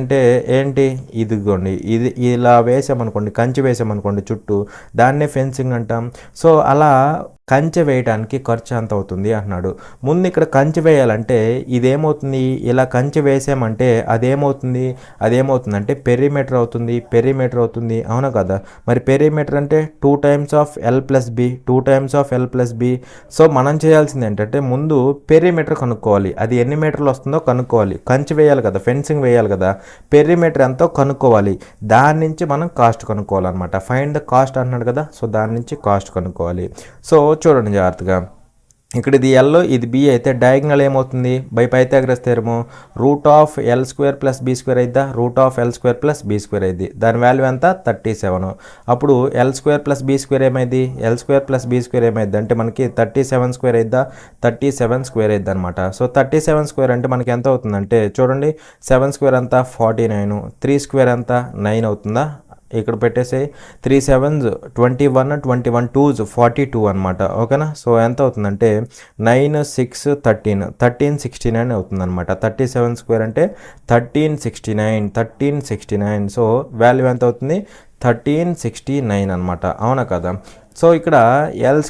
అంటే ఏంటి, ఇదిగోండి ఇది ఇలా వేసామనుకోండి, కంచి వేసామనుకోండి చుట్టూ, దాన్నే ఫెన్సింగ్ అంటాం. సో అలా కంచె వేయడానికి ఖర్చు ఎంత అవుతుంది అంటున్నాడు. ముందు ఇక్కడ కంచె వేయాలంటే ఇదేమవుతుంది, ఇలా కంచె వేసామంటే అదేమవుతుందంటే పెరిమీటర్ అవుతుంది. అవునా కదా. మరి పెరిమీటర్ అంటే 2 times of L plus B. So మనం చేయాల్సింది ఏంటంటే ముందు పెరిమీటర్ కనుక్కోవాలి. అది ఎన్ని మీటర్లు వస్తుందో కనుక్కోవాలి. కంచె వేయాలి కదా, ఫెన్సింగ్ వేయాలి కదా, పెరిమీటర్ ఎంతో కనుక్కోవాలి. దాని నుంచి మనం కాస్ట్ కనుక్కోవాలన్నమాట. ఫైండ్ ద కాస్ట్ అంటున్నాడు కదా. సో దాని నుంచి కాస్ట్ కనుక్కోవాలి. సో చూడండి జాగ్రత్తగా, ఇక్కడ ఇది ఎల్ ఇది బి అయితే డయాగ్నల్ ఏమవుతుంది, by Pythagoras థియరము ₹L² + B² అయిద్దా, ₹L² + B² అయింది. దాని వాల్యూ ఎంత 37. అప్పుడు L² + B² ఏమైంది, L² + B² ఏమైంది అంటే మనకి 37² అయిద్దా, 37² అయిద్ది అనమాట. సో 37² అంటే మనకి ఎంత అవుతుందంటే చూడండి, 7² ఎంత 49, 3² ఎంత 9 అవుతుందా. ఇక్కడ పెట్టేసి 3 7s 21, 21 2s 42 అనమాట. ఓకేనా. సో ఎంత అవుతుందంటే 9 6 13 69 అవుతుంది అనమాట. 37² అంటే 1369. సో వాల్యూ ఎంత అవుతుంది 1369 అనమాట. అవునా కదా. సో ఇక్కడ L²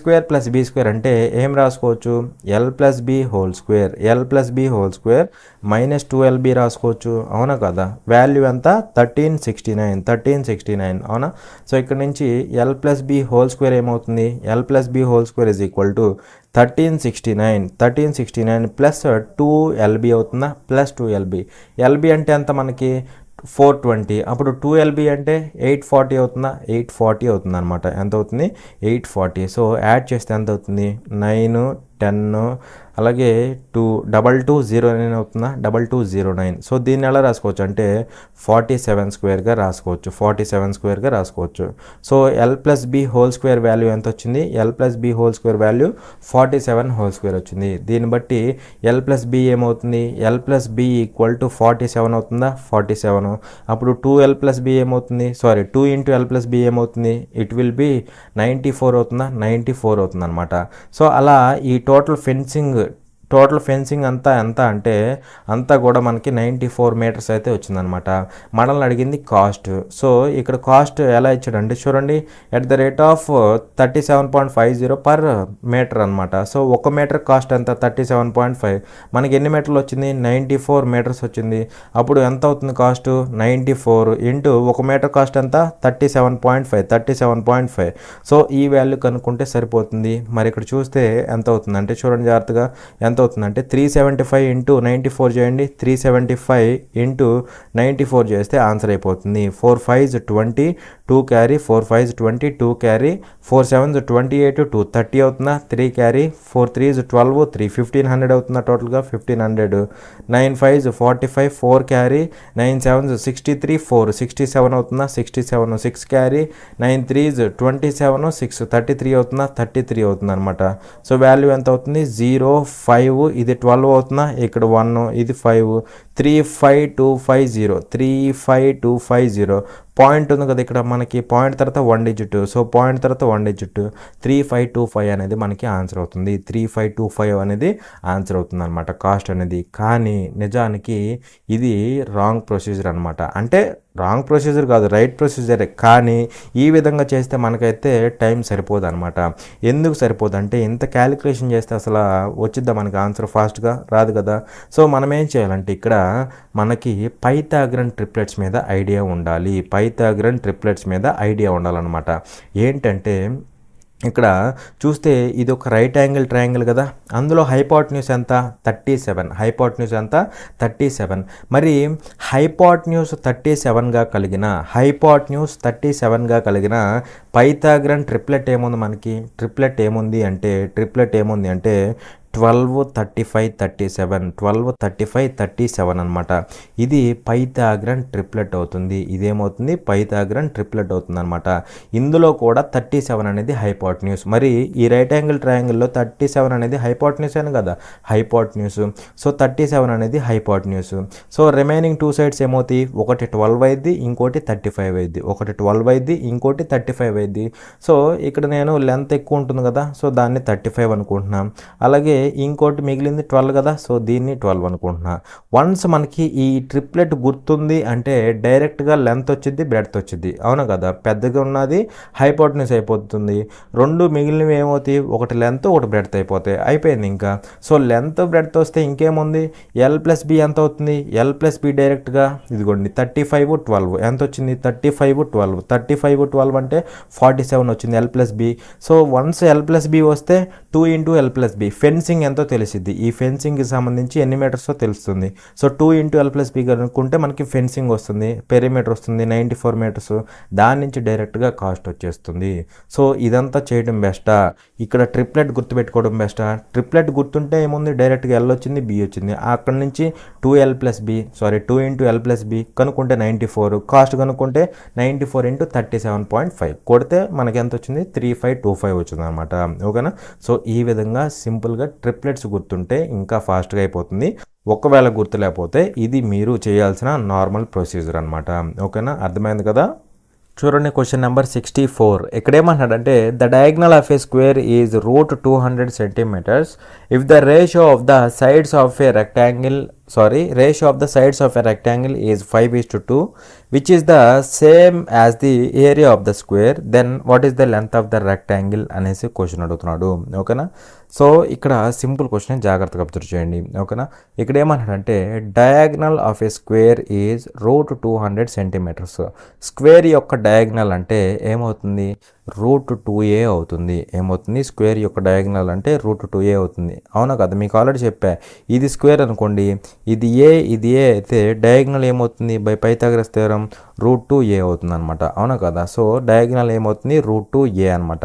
+ B² అంటే ఏం రాసుకోవచ్చు, L + B² - 2LB రాసుకోవచ్చు. అవునా కదా. వాల్యూ ఎంత 1369. అవునా. సో ఇక్కడ నుంచి L + B² ఏమవుతుంది, L + B² = 1369 ప్లస్ 2LB అవుతుందా, ప్లస్ 2LB. LB అంటే ఎంత మనకి 420. అప్పుడు 2LB అంటే 840 అవుతుందా, 840 అవుతుంది అనమాట. ఎంత అవుతుంది 840. సో యాడ్ చేస్తే ఎంత అవుతుంది 9 10, అలాగే 2209 అవుతుందా, 2209. సో దీన్ని ఎలా రాసుకోవచ్చు అంటే 47 స్క్వేర్గా రాసుకోవచ్చు, 47 స్క్వేర్గా రాసుకోవచ్చు. So l plus b whole square value ఎంత వచ్చింది, l plus b whole square value 47 whole square వచ్చింది. దీన్ని బట్టి ఎల్ ప్లస్ బి ఏమవుతుంది, l plus b equal to 47 అవుతుందా, 47. అప్పుడు 2l ప్లస్ బి ఏమవుతుంది, sorry 2 into l plus b ఏమవుతుంది, ఇట్ విల్ బి 94 అవుతుందా, 94 అవుతుంది అనమాట. సో అలా ఈ టోటల్ ఫెన్సింగ్ అంతా ఎంత అంటే అంతా కూడా మనకి 94 మీటర్స్ అయితే వచ్చిందనమాట. మనల్ని అడిగింది కాస్ట్. సో ఇక్కడ కాస్ట్ ఎలా ఇచ్చాడంటే చూడండి, at the rate of 37.50 per metre అనమాట. సో 1 మీటర్ కాస్ట్ ఎంత, 37.5. మనకి ఎన్ని మీటర్లు వచ్చింది, 94 మీటర్స్ వచ్చింది. అప్పుడు ఎంత అవుతుంది కాస్ట్, 94 ఇంటూ 1 మీటర్ కాస్ట్ ఎంత, 37.5. సో ఈ వాల్యూ కనుక్కుంటే సరిపోతుంది. మరి ఇక్కడ చూస్తే ఎంత అవుతుంది అంటే చూడండి జాగ్రత్తగా, ఎంత అవుతుందంటే 375 ఇంటూ 94 చేయండి, 375 ఇంటూ 94 చేస్తే ఆన్సర్ అయిపోతుంది. 4 5s 20, 2 carry, 4 5s 20, 2 carry, 4 7s 28, 2 30 అవుతుందా, 3 క్యారీ, 4 3s 12, 3 1500 అవుతుందా టోటల్గా 1500. 9 5s 45, 4 క్యారీ, 9 7s 63, 4 67 అవుతుందా, 67, 6 క్యారీ, 9 3s 27, 6 33 అవుతుందా, 33 అవుతుంది అనమాట. సో వాల్యూ ఎంత అవుతుంది, 0 5, ఇది 12 అవుతుందా, ఇక్కడ 1, ఇది 5, 35250, 35250. పాయింట్ ఉంది కదా ఇక్కడ, మనకి పాయింట్ తర్వాత 1 డిజిట్. సో పాయింట్ తర్వాత 1 డిజిట్, 3525 అనేది మనకి ఆన్సర్ అవుతుంది. 3525 అనేది ఆన్సర్ అవుతుంది అనమాట కాస్ట్ అనేది. కానీ నిజానికి ఇది రాంగ్ ప్రొసీజర్ అనమాట. అంటే రాంగ్ ప్రొసీజర్ కాదు, రైట్ ప్రొసీజరే. కానీ ఈ విధంగా చేస్తే మనకైతే టైం సరిపోదు అనమాట. ఎందుకు సరిపోదు అంటే ఇంత క్యాలిక్యులేషన్ చేస్తే అసలు వచ్చిద్దా మనకి ఆన్సర్, ఫాస్ట్గా రాదు కదా. సో మనం ఏం చేయాలంటే ఇక్కడ మనకి పైథాగరన్ ట్రిప్లెట్స్ మీద ఐడియా ఉండాలి, పైథాగరన్ ట్రిప్లెట్స్ మీద ఐడియా ఉండాలన్నమాట. ఏంటంటే ఇక్కడ చూస్తే ఇది ఒక రైట్ యాంగిల్ ట్రయాంగిల్ కదా, అందులో హైపోటెన్యూస్ ఎంత, 37. హైపోటెన్యూస్ ఎంత, 37. మరి హైపోటెన్యూస్ 37గా కలిగిన పైథాగరన్ ట్రిప్లెట్ ఏముంది మనకి, ట్రిప్లెట్ ఏముంది అంటే 12 35 37, 12 35 37 అనమాట. ఇది పైథాగరన్ ట్రిప్లెట్ అవుతుంది. ఇదేమవుతుంది, పైథాగరన్ ట్రిప్లెట్ అవుతుంది అనమాట. ఇందులో కూడా 37 అనేది హైపోటెన్యూస్. మరి ఈ రైట్ యాంగిల్ ట్రయాంగిల్లో 37 అనేది హైపోటెన్యూస్ అని కదా, హైపోటెన్యూస్. సో 37 అనేది హైపోటెన్యూస్. సో రిమైనింగ్ 2 సైడ్స్ ఏమవుతాయి, ఒకటి 12 అయింది, ఇంకోటి 35 అయింది, ఒకటి 12 అయింది, ఇంకోటి 35 అయింది. సో ఇక్కడ నేను లెంత్ ఎక్కువ ఉంటుంది కదా, సో దాన్ని 35 అనుకుంటున్నాను. అలాగే ఇంకోటి మిగిలింది 12 కదా, సో దీన్ని 12 అనుకుంటున్నా. వన్స్ మనకి ఈ ట్రిప్లెట్ గుర్తుంది అంటే డైరెక్ట్గా లెంత్ వచ్చింది, బ్రెడ్త్ వచ్చింది, అవునా కదా. పెద్దగా ఉన్నది హైపోటెన్యూస్ అయిపోతుంది, రెండు మిగిలినవి ఏమవుతాయి, ఒకటి లెంత్ ఒకటి బ్రెడ్త్ అయిపోతాయి, అయిపోయింది ఇంకా. సో లెంత్ బ్రెడ్త్ వస్తే ఇంకేముంది, ఎల్ ప్లస్ బి ఎంత అవుతుంది, ఎల్ ప్లస్ బి డైరెక్ట్గా ఇదిగోండి 35 12 ఎంత వచ్చింది, 35 12 అంటే 47 వచ్చింది l plus b. So once l plus b వస్తే 2 into l plus b, fencing ఎంతో తెలిసిద్ది, ఈ ఫెన్సింగ్కి సంబంధించి ఎన్ని మీటర్స్ తెలుస్తుంది. So 2 into l plus b కనుక్కుంటే మనకి ఫెన్సింగ్ వస్తుంది, పెరిమీటర్ వస్తుంది 94 మీటర్స్, దాని నుంచి డైరెక్ట్గా కాస్ట్ వచ్చేస్తుంది. సో ఇదంతా చేయడం బెస్టా, ఇక్కడ ట్రిప్లెట్ గుర్తుపెట్టుకోవడం బెస్టా. ట్రిప్లెట్ గుర్తుంటే ఏముంది, డైరెక్ట్గా ఎల్ వచ్చింది, బి వచ్చింది, అక్కడ నుంచి 2 ఇంటూ ఎల్ ప్లస్ బి కనుక్కుంటే 94, కాస్ట్ కనుక్కుంటే 94 ఇంటూ 37.5 కొడితే మనకి ఎంత వచ్చింది, 3525 వచ్చింది అనమాట. ఓకేనా. సో ఈ విధంగా సింపుల్గా ట్రిప్లెట్స్ గుర్తుంటే ఇంకా ఫాస్ట్గా అయిపోతుంది. ఒకవేళ గుర్తు లేకపోతే ఇది మీరు చేయాల్సిన నార్మల్ ప్రొసీజర్ అనమాట. ఓకేనా, అర్థమైంది కదా. చూడండి క్వశ్చన్ నెంబర్ 64. ఇక్కడ ఏమంటున్నాడంటే the diagonal of A square is √200 centimeters if the ratio of the sides of a rectangle is 5:2 which is the same as the area of the square, then what is the length of the rectangle అనేసి question అడుగుతున్నాడు. ఓకేనా. So ఇక్కడ simple question, జాగ్రత్తగా observe చేయండి. ఓకేనా. ఇక్కడ ఏమంటాడంటే diagonal of A square is √200 centimeters. Square యొక్క డయాగ్నల్ అంటే ఏమవుతుంది, √2a అవుతుంది. ఏమవుతుంది, స్క్వేర్ యొక్క డయాగ్నల్ అంటే √2a అవుతుంది, అవునా కదా. మీకు ఆల్రెడీ చెప్పా, ఇది స్క్వేర్ అనుకోండి, ఇది ఏ అయితే డయాగ్నల్ ఏమవుతుంది, బై పైథాగరస్ థియరం √2a అవుతుంది అనమాట, అవునా కదా. సో డయాగ్నల్ ఏమవుతుంది √2a అనమాట.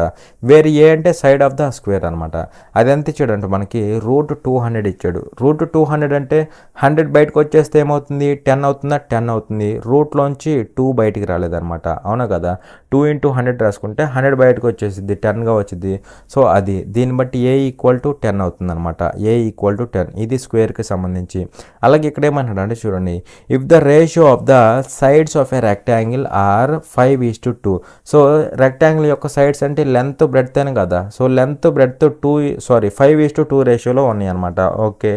వేరే ఏ అంటే సైడ్ ఆఫ్ ద స్క్వేర్ అనమాట. అది ఎంత ఇచ్చాడు అంటే మనకి √200 ఇచ్చాడు. √200 అంటే 100 బయటకు వచ్చేస్తే ఏమవుతుంది 10 అవుతుందా, 10 అవుతుంది. రూట్లోంచి 2 బయటికి రాలేదన్నమాట, అవునా కదా. 2 × 100 రాసుకుంటే 100 బయటకు వచ్చేసింది, 10గా వచ్చింది. సో అది దీన్ని బట్టి a = 10 అవుతుంది అనమాట. a = 10 ఇది స్క్వేర్కి సంబంధించి. అలాగే ఇక్కడ ఏమన్నాడు అంటే చూడండి, if the ratio of the sides of a rectangle are 5:2. So rectangle యొక్క సైడ్స్ అంటే లెంత్ బ్రెడ్త్ అని కదా. సో లెంత్ బ్రెడ్త్ 5:2 రేషియోలో ఉన్నాయి అనమాట. ఓకే.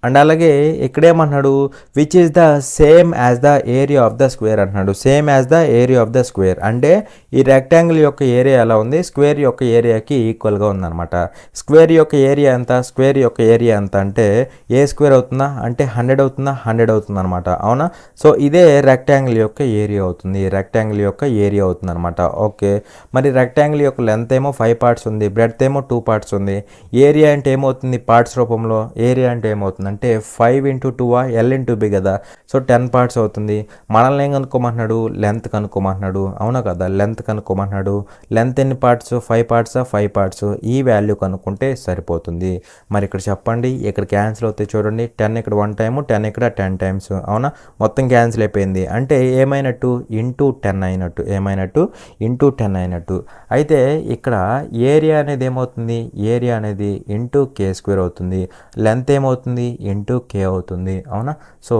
అండ్ అలాగే ఇక్కడేమన్నాడు which is the same as the area of the square అంటున్నాడు. Same as the area of the square అంటే ఈ రెక్టాంగిల్ యొక్క ఏరియా ఎలా ఉంది, స్క్వేర్ యొక్క ఏరియాకి ఈక్వల్గా ఉందన్నమాట. స్క్వేర్ యొక్క ఏరియా ఎంత, స్క్వేర్ యొక్క ఏరియా ఎంత అంటే ఏ స్క్వేర్ అవుతుందా అంటే 100 అవుతుందా, 100 అవుతుంది అనమాట, అవునా. సో ఇదే రెక్టాంగిల్ యొక్క ఏరియా అవుతుంది, రెక్టాంగిల్ యొక్క ఏరియా అవుతుంది అనమాట. ఓకే. మరి రెక్టాంగిల్ యొక్క లెంత్ ఏమో 5 పార్ట్స్ ఉంది, బ్రెడ్త్ ఏమో 2 పార్ట్స్ ఉంది. ఏరియా అంటే ఏమవుతుంది పార్ట్స్ రూపంలో, ఏరియా అంటే ఏమవుతుంది అంటే 5 × 2 L × B కదా. సో 10 పార్ట్స్ అవుతుంది. మనల్ని ఏం కనుక్కోమంటున్నాడు, లెంత్ కనుక్కోమంటున్నాడు, అవునా కదా. లెంత్ కనుక్కోమంటున్నాడు. లెంత్ ఎన్ని పార్ట్స్, 5 పార్ట్స్, 5 పార్ట్స్. ఈ వాల్యూ కనుక్కుంటే సరిపోతుంది. మరి ఇక్కడ చెప్పండి, ఇక్కడ క్యాన్సిల్ అవుతాయి చూడండి. 10 ఇక్కడ 1 టైము, 10 ఇక్కడ 10 టైమ్స్, అవునా. మొత్తం క్యాన్సిల్ అయిపోయింది అంటే ఏమైనట్టు ×10 అయినట్టు, ఏమైనట్టు ×10 అయినట్టు. అయితే ఇక్కడ ఏరియా అనేది ఏమవుతుంది, ఏరియా అనేది k² అవుతుంది. లెంత్ ఏమవుతుంది k అవుతుంది, అవునా. సో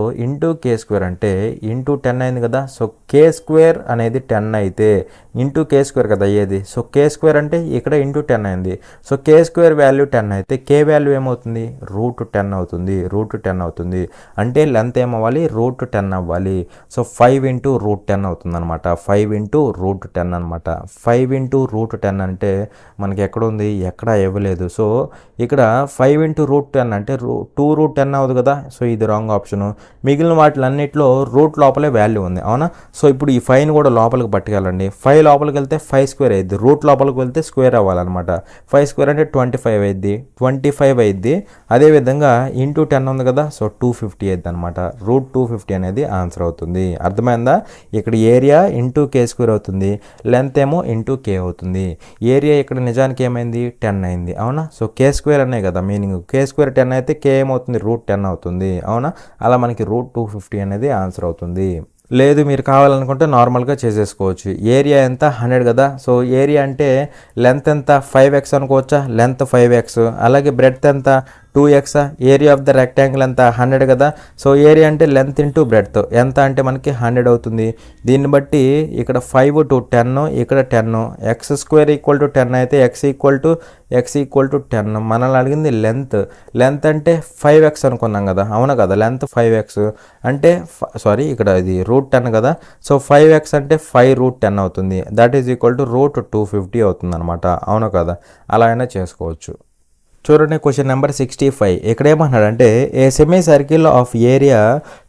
k² అంటే 10 అయింది కదా. సో k² అనేది 10 అయితే k² కదా అయ్యేది. సో k² అంటే ఇక్కడ 10 అయింది. సో k² వాల్యూ 10 అయితే k వాల్యూ ఏమవుతుంది √10 అవుతుంది, √10 అవుతుంది. అంటే లెంత్ ఏమవ్వాలి √10 అవ్వాలి. సో 5 × √10 అవుతుంది అనమాట, 5 × √10 అనమాట. 5 × √10 అంటే మనకి ఎక్కడ ఉంది, ఎక్కడ ఇవ్వలేదు. సో ఇక్కడ 5 × √10 అంటే 2√10 అవుతుంది కదా. సో ఇది రాంగ్ ఆప్షను. మిగిలిన వాటిలన్నింటిలో రూట్ లోపలే వాల్యూ ఉంది, అవునా. సో ఇప్పుడు ఈ 5ని కూడా లోపలికి పట్టుకెళ్ళండి. 5 లోపలికి వెళ్తే 5² అయింది, రూట్ లోపలికి వెళ్తే స్క్వేర్ అవ్వాలన్నమాట. 5² అంటే 25 అయింది, 25 అయింది. అదేవిధంగా ×10 ఉంది కదా. సో 250 అయింది అనమాట. √250 అనేది ఆన్సర్ అవుతుంది. అర్థమైందా. ఇక్కడ ఏరియా k² అవుతుంది, లెంత్ ఏమో k అవుతుంది. ఏరియా ఇక్కడ నిజానికి ఏమైంది 10 అయింది, అవునా. సో k² అనే కదా మీనింగ్. k² 10 అయితే k ఏమవుతుంది √10 అవుతుంది, అవునా. అలా మనకి √250 అనేది ఆన్సర్ అవుతుంది. లేదు మీరు కావాలనుకుంటే నార్మల్గా చేసేసుకోవచ్చు. ఏరియా ఎంత 100 కదా. సో ఏరియా అంటే లెంత్ ఎంత 5x అనుకోవచ్చా, లెంత్ 5x. అలాగే బ్రెడ్త్ ఎంత 2x. Area of the rectangle ఎంత 100 కదా. సో ఏరియా అంటే లెంత్ × బ్రెడ్త్ ఎంత అంటే మనకి 100 అవుతుంది. దీన్ని బట్టి ఇక్కడ 5 × 10, ఇక్కడ 10. x² = 10 అయితే x = 10. మనల్ని అడిగింది లెంత్. లెంత్ అంటే 5x అనుకున్నాం కదా, అవునా కదా. లెంత్ 5x అంటే సారీ ఇక్కడ ఇది √10 కదా. సో 5x అంటే 5√10 అవుతుంది. దట్ ఈజ్ ఈక్వల్ టు √250 అవుతుంది అనమాట, అవునా కదా. అలా అయినా చేసుకోవచ్చు. చూడండి క్వశ్చన్ నెంబర్ 65. ఇక్కడ ఏమన్నాడంటే ఏ semi circle of area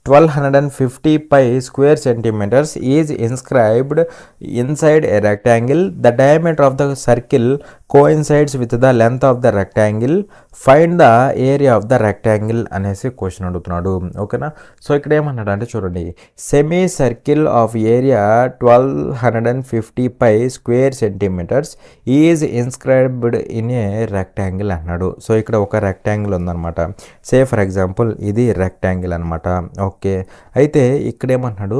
1250 square centimeters is inscribed inside a rectangle. The diameter of the circle coincides with the length of the rectangle. Find the area of the rectangle అనేసి question అడుగుతున్నాడు, ఓకేనా. So ఇక్కడ ఏమన్నాడు అంటే చూడండి, semi circle of area 1250 square centimeters is inscribed in a rectangle అన్నాడు. So ఇక్కడ ఒక రెక్టాంగిల్ ఉందన్నమాట. సే ఫర్ ఎగ్జాంపుల్ ఇది రెక్టాంగిల్ అనమాట. ఓకే. అయితే ఇక్కడ ఏమన్నాడు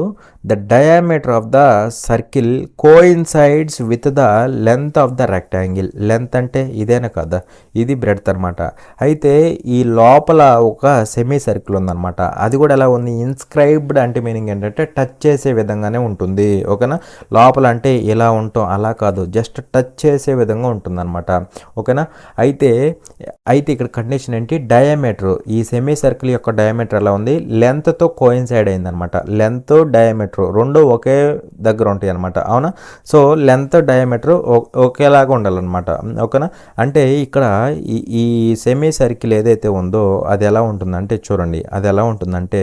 the diameter of the circle coincides with the length of the rectangle. Length అంటే ఇదేనా కదా, ఇది బ్రెడ్త్ అనమాట. అయితే ఈ లోపల ఒక సెమీ సర్కిల్ ఉందన్నమాట. అది కూడా ఎలా ఉంది ఇన్స్క్రైబ్డ్ అంటే మీనింగ్ ఏంటంటే టచ్ చేసే విధంగానే ఉంటుంది, ఓకేనా. లోపల అంటే ఇలా ఉంటాం అలా కాదు, జస్ట్ టచ్ చేసే విధంగా ఉంటుంది అనమాట, ఓకేనా. అయితే ఇక్కడ కండిషన్ ఏంటి డయామీటర్. ఈ సెమీ సర్కిల్ యొక్క డయామీటర్ ఎలా ఉంది లెంత్తో కోయిన్సైడ్ అయింది అనమాట. లెంత్ డయామీటర్ రెండు ఒకే దగ్గర ఉంటాయి అనమాట, అవునా. సో లెంత్ డయామీటర్ ఒకేలాగా ఉండాలన్నమాట, ఓకేనా. అంటే ఇక్కడ ఈ సెమీ సర్కిల్ ఏదైతే ఉందో అది ఎలా ఉంటుందంటే చూడండి, అది ఎలా ఉంటుందంటే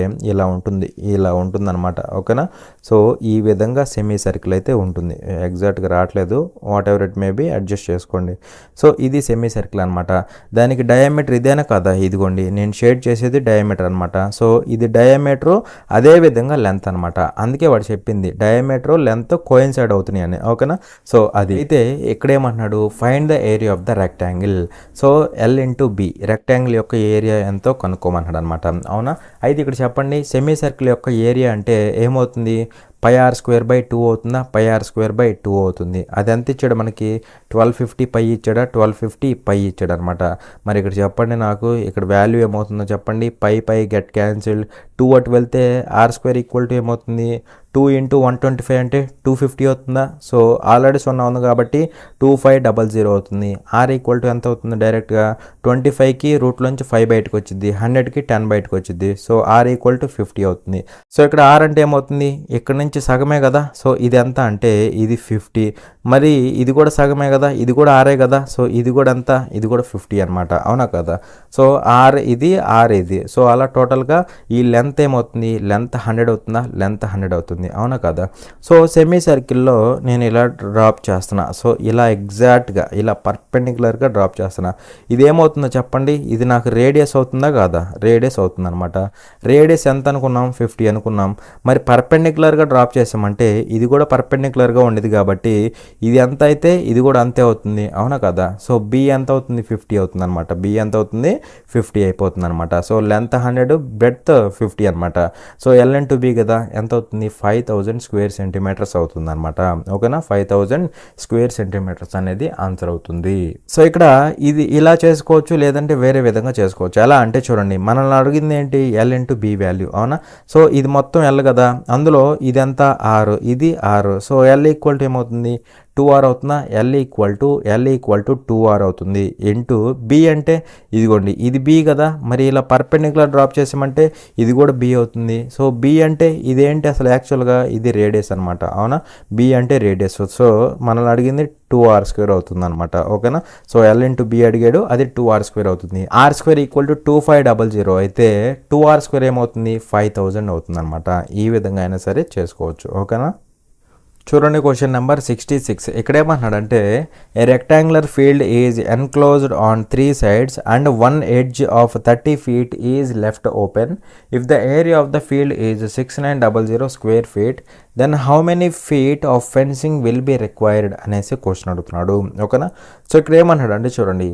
ఇలా ఉంటుందన్నమాట, ఓకేనా. సో ఈ విధంగా సెమీ సర్కిల్ అయితే ఉంటుంది. ఎగ్జాక్ట్గా రావట్లేదు, what ever it may be adjust చేసుకోండి. సో ఇది సెమీ సర్కిల్ అనమాట. దానికి డయామీటర్ ఇదేనా కదా, ఇదిగోండి నేను షేడ్ చేసేది డయామీటర్ అనమాట. సో ఇది డయామీటర్ డయామీటర్ అదే విధంగా లెంత్ అనమాట. అందుకే వాడు చెప్పింది డయామీటర్ లెంత్ కోయిన్సైడ్ అవుతున్నాయి అని. ఓకేనా. సో అది అయితే ఇక్కడ ఏమంటున్నాడు, find the area of the rectangle. So L/B rectangle యొక్క ఏరియా ఎంతో కనుక్కోమన్నాడు అనమాట. అవునా. అయితే ఇక్కడ చెప్పండి, సెమీ సర్కిల్ యొక్క ఏరియా అంటే ఏమవుతుంది, πr²/2 అవుతుందా, πr²/2 అవుతుంది. అది ఎంత ఇచ్చాడు మనకి, 1250 π ఇచ్చాడా, 1250 π ఇచ్చాడు అనమాట. మరి ఇక్కడ చెప్పండి నాకు, ఇక్కడ వాల్యూ ఏమవుతుందో చెప్పండి. π గెట్ క్యాన్సిల్డ్, 2 అటు వెళ్తే r² ఏమవుతుంది, 2 × 125 అంటే 250 అవుతుందా. సో ఆల్రెడీ 0 ఉంది కాబట్టి 2500 అవుతుంది. r ఎంత అవుతుంది, డైరెక్ట్గా 25కి రూట్లోంచి 5 బయటకు వచ్చింది, 100కి 10 బయటకు వచ్చింది. సో r 50 అవుతుంది. సో ఇక్కడ r అంటే ఏమవుతుంది, ఇక్కడ నుంచి సగమే కదా. సో ఇది ఎంత అంటే ఇది 50, మరి ఇది కూడా సగమే కదా, ఇది కూడా ఆరే కదా. సో ఇది కూడా ఎంత, ఇది కూడా 50 అనమాట. అవునా కదా. సో r ఇది సో అలా టోటల్గా ఈ లెంత్ ఏమవుతుంది, లెంత్ 100 అవుతుందా, లెంత్ 100 అవుతుంది. అవునా కదా. సో సెమీ సర్కిల్లో నేను ఇలా డ్రాప్ చేస్తున్నా. సో ఇలా ఎగ్జాక్ట్గా ఇలా పర్పెండిక్యులర్గా డ్రాప్ చేస్తున్నా. ఇది ఏమవుతుందో చెప్పండి, ఇది నాకు రేడియస్ అవుతుందా కాదా, రేడియస్ అవుతుంది అనమాట. రేడియస్ ఎంత అనుకున్నాం, 50 అనుకున్నాం. మరి పర్పెండిక్యులర్గా డ్రాప్ చేసామంటే ఇది కూడా పర్పెండిక్యులర్గా ఉండేది కాబట్టి ఇది ఎంత అయితే ఇది కూడా అంతే అవుతుంది. అవునా కదా. సో B ఎంత అవుతుంది, 50 అవుతుంది అనమాట. B ఎంత అవుతుంది, 50 అయిపోతుంది అనమాట. సో లెంత్ 100, బ్రెడ్త్ 50 అనమాట. సో L/B కదా, ఎంత అవుతుంది, 5000 స్క్వేర్ సెంటీమీటర్స్ అవుతుంది అనమాట. ఓకేనా. 5000 స్క్వేర్ సెంటీమీటర్స్ అనేది ఆన్సర్ అవుతుంది. సో ఇక్కడ ఇది ఇలా చేసుకోవచ్చు, లేదంటే వేరే విధంగా చేసుకోవచ్చు. ఎలా అంటే చూడండి, మనల్ని అడిగింది ఏంటి, L/B వాల్యూ. అవునా. సో ఇది మొత్తం L కదా, అందులో ఇదంతా R, ఇది R. సో L ఏమవుతుంది, 2r అవుతుందా. L = 2r అవుతుంది. ఇంటూ B అంటే ఇదిగోండి, ఇది B కదా, మరి ఇలా పర్పెండిక్యులర్ డ్రాప్ చేసామంటే ఇది కూడా B అవుతుంది. సో B అంటే ఇదేంటి అసలు, యాక్చువల్గా ఇది రేడియస్ అనమాట. అవునా. B అంటే రేడియస్. సో మనల్ని అడిగింది 2r² అవుతుంది అనమాట. ఓకేనా. సో L/B అడిగాడు, అది 2r² అవుతుంది. r² = 2500 అయితే 2r² ఏమవుతుంది, 5000 అవుతుంది అనమాట. ఈ విధంగా అయినా సరే చేసుకోవచ్చు. ఓకేనా. చూడండి క్వశ్చన్ నెంబర్ 66. ఇక్కడ ఏమన్నాడంటే, a rectangular field is enclosed on 3 sides and 1 edge of 30 feet is left open. If the area of the field is 6900 square feet, then how many feet of fencing will be required అనేసి question అడుగుతున్నాడు. ఓకేనా. So ఇక్కడ ఏమన్నాడు అంటే చూడండి,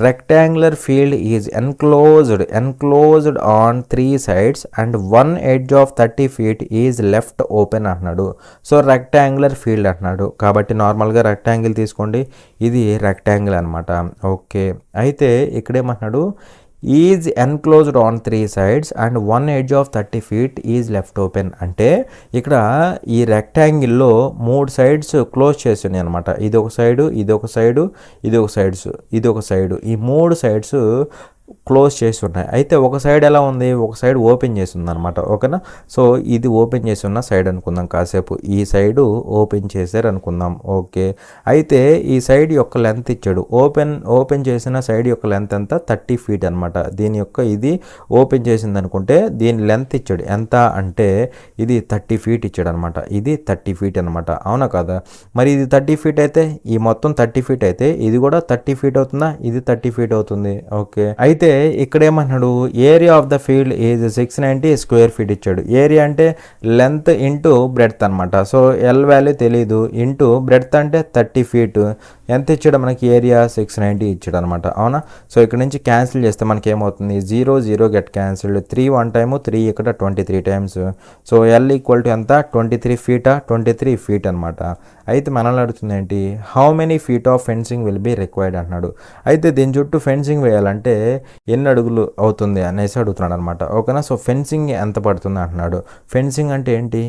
rectangular field is enclosed on 3 sides and 1 edge of 30 feet is left open అంటున్నాడు. So rectangular field అంటున్నాడు కాబట్టి నార్మల్గా రెక్టాంగిల్ తీసుకోండి, ఇది రెక్టాంగిల్ అనమాట. ఓకే. అయితే ఇక్కడ ఏమంటున్నాడు, is enclosed on 3 sides and 1 edge of 30 feet is left open అంటే ఇక్కడ ఈ రెక్టాంగిల్లో 3 sides క్లోజ్ చేసి ఉన్నాయి అనమాట. ఇది ఒక సైడు, ఇది ఒక సైడు, ఇది ఒక సైడు, ఈ 3 sides క్లోజ్ చేసి ఉన్నాయి. అయితే ఒక సైడ్ ఎలా ఉంది, ఒక సైడ్ ఓపెన్ చేసి ఉంది అనమాట. ఓకేనా. సో ఇది ఓపెన్ చేసి ఉన్న సైడ్ అనుకుందాం కాసేపు, ఈ సైడు ఓపెన్ చేశారు అనుకుందాం. ఓకే. అయితే ఈ సైడ్ యొక్క లెంత్ ఇచ్చాడు, ఓపెన్ చేసిన సైడ్ యొక్క లెంత్ ఎంత, 30 feet అనమాట. దీని యొక్క ఇది ఓపెన్ చేసింది అనుకుంటే దీని లెంత్ ఇచ్చాడు ఎంత అంటే ఇది 30 feet ఇచ్చాడు అనమాట. ఇది 30 feet అనమాట. అవునా కదా. మరి ఇది 30 feet అయితే ఈ మొత్తం 30 feet అయితే ఇది కూడా 30 feet అవుతుందా, ఇది 30 feet అవుతుంది. ఓకే. అయితే ఇక్కడ ఏమన్నాడు, area of the field is 690 square feet ఇచ్చాడు. ఏరియా అంటే లెంత్ ఇంటూ బ్రెడ్త్ అనమాట. సో L వాల్యూ తెలీదు, ఇంటూ బ్రెడ్త్ అంటే 30 feet. ఎంత ఇచ్చాడు మనకి, ఏరియా 690 ఇచ్చాడు అనమాట. అవునా. సో ఇక్కడ నుంచి క్యాన్సిల్ చేస్తే మనకి ఏమవుతుంది, 0 0 గెట్ క్యాన్సిల్డ్, 3 1 time, 3 ఇక్కడ 23 times. సో L = ఎంత, 23 feet, 23 feet అనమాట. అయితే మనల్ని అడుగుతుంది ఏంటి, how many feet of fencing will be required అన్నాడు. అయితే దీని చుట్టూ ఫెన్సింగ్ వేయాలంటే ఎన్ని అడుగులు అవుతుంది అనేసి అడుగుతున్నాడు అనమాట. ఓకేనా. సో ఫెన్సింగ్ ఎంత పడుతుంది అంటున్నాడు. ఫెన్సింగ్ అంటే ఏంటి,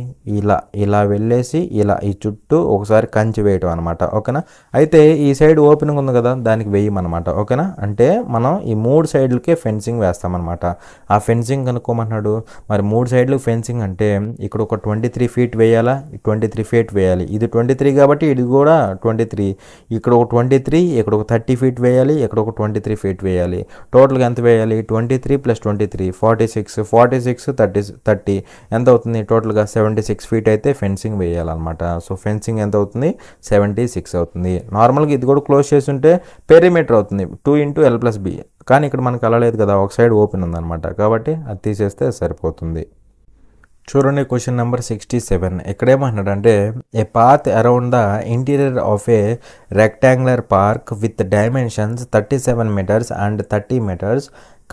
ఇలా వెళ్ళేసి ఇలా ఈ చుట్టూ ఒకసారి కంచి వేయటం అనమాట. ఓకేనా. అయితే ఈ సైడ్ ఓపెనింగ్ ఉంది కదా, దానికి వేయమన్నమాట. ఓకేనా. అంటే మనం ఈ 3 sideలకే ఫెన్సింగ్ వేస్తామన్నమాట. ఆ ఫెన్సింగ్ కనుక్కోమన్నాడు. మరి 3 sideలకు ఫెన్సింగ్ అంటే ఇక్కడ ఒక 23 feet వేయాలా, 23 feet వేయాలి. ఇది 23 కాబట్టి ఇది కూడా 23, ఇక్కడ ఒక 23, ఇక్కడ ఒక 30 feet వేయాలి, ఇక్కడ ఒక 23 feet వేయాలి. టోటల్గా ఎంత వేయాలి, 23 + 23 46 30 ఎంత అవుతుంది, టోటల్గా 76 feet అయితే ఫెన్సింగ్ వేయాలన్నమాట. సో ఫెన్సింగ్ ఎంత అవుతుంది, 76 అవుతుంది. నార్మల్గా ఇది కూడా క్లోజ్ చేసి ఉంటే పెరిమీటర్ అవుతుంది 2 × L+B, కానీ ఇక్కడ మనకు అలా లేదు కదా, ఒక సైడ్ ఓపెన్ ఉందన్నమాట. కాబట్టి అది తీసేస్తే సరిపోతుంది. చూడండి క్వశ్చన్ నెంబర్ 67. ఎక్కడేమంటున్నాడంటే a path around the interior of a rectangular park with dimensions 37 meters and 30 meters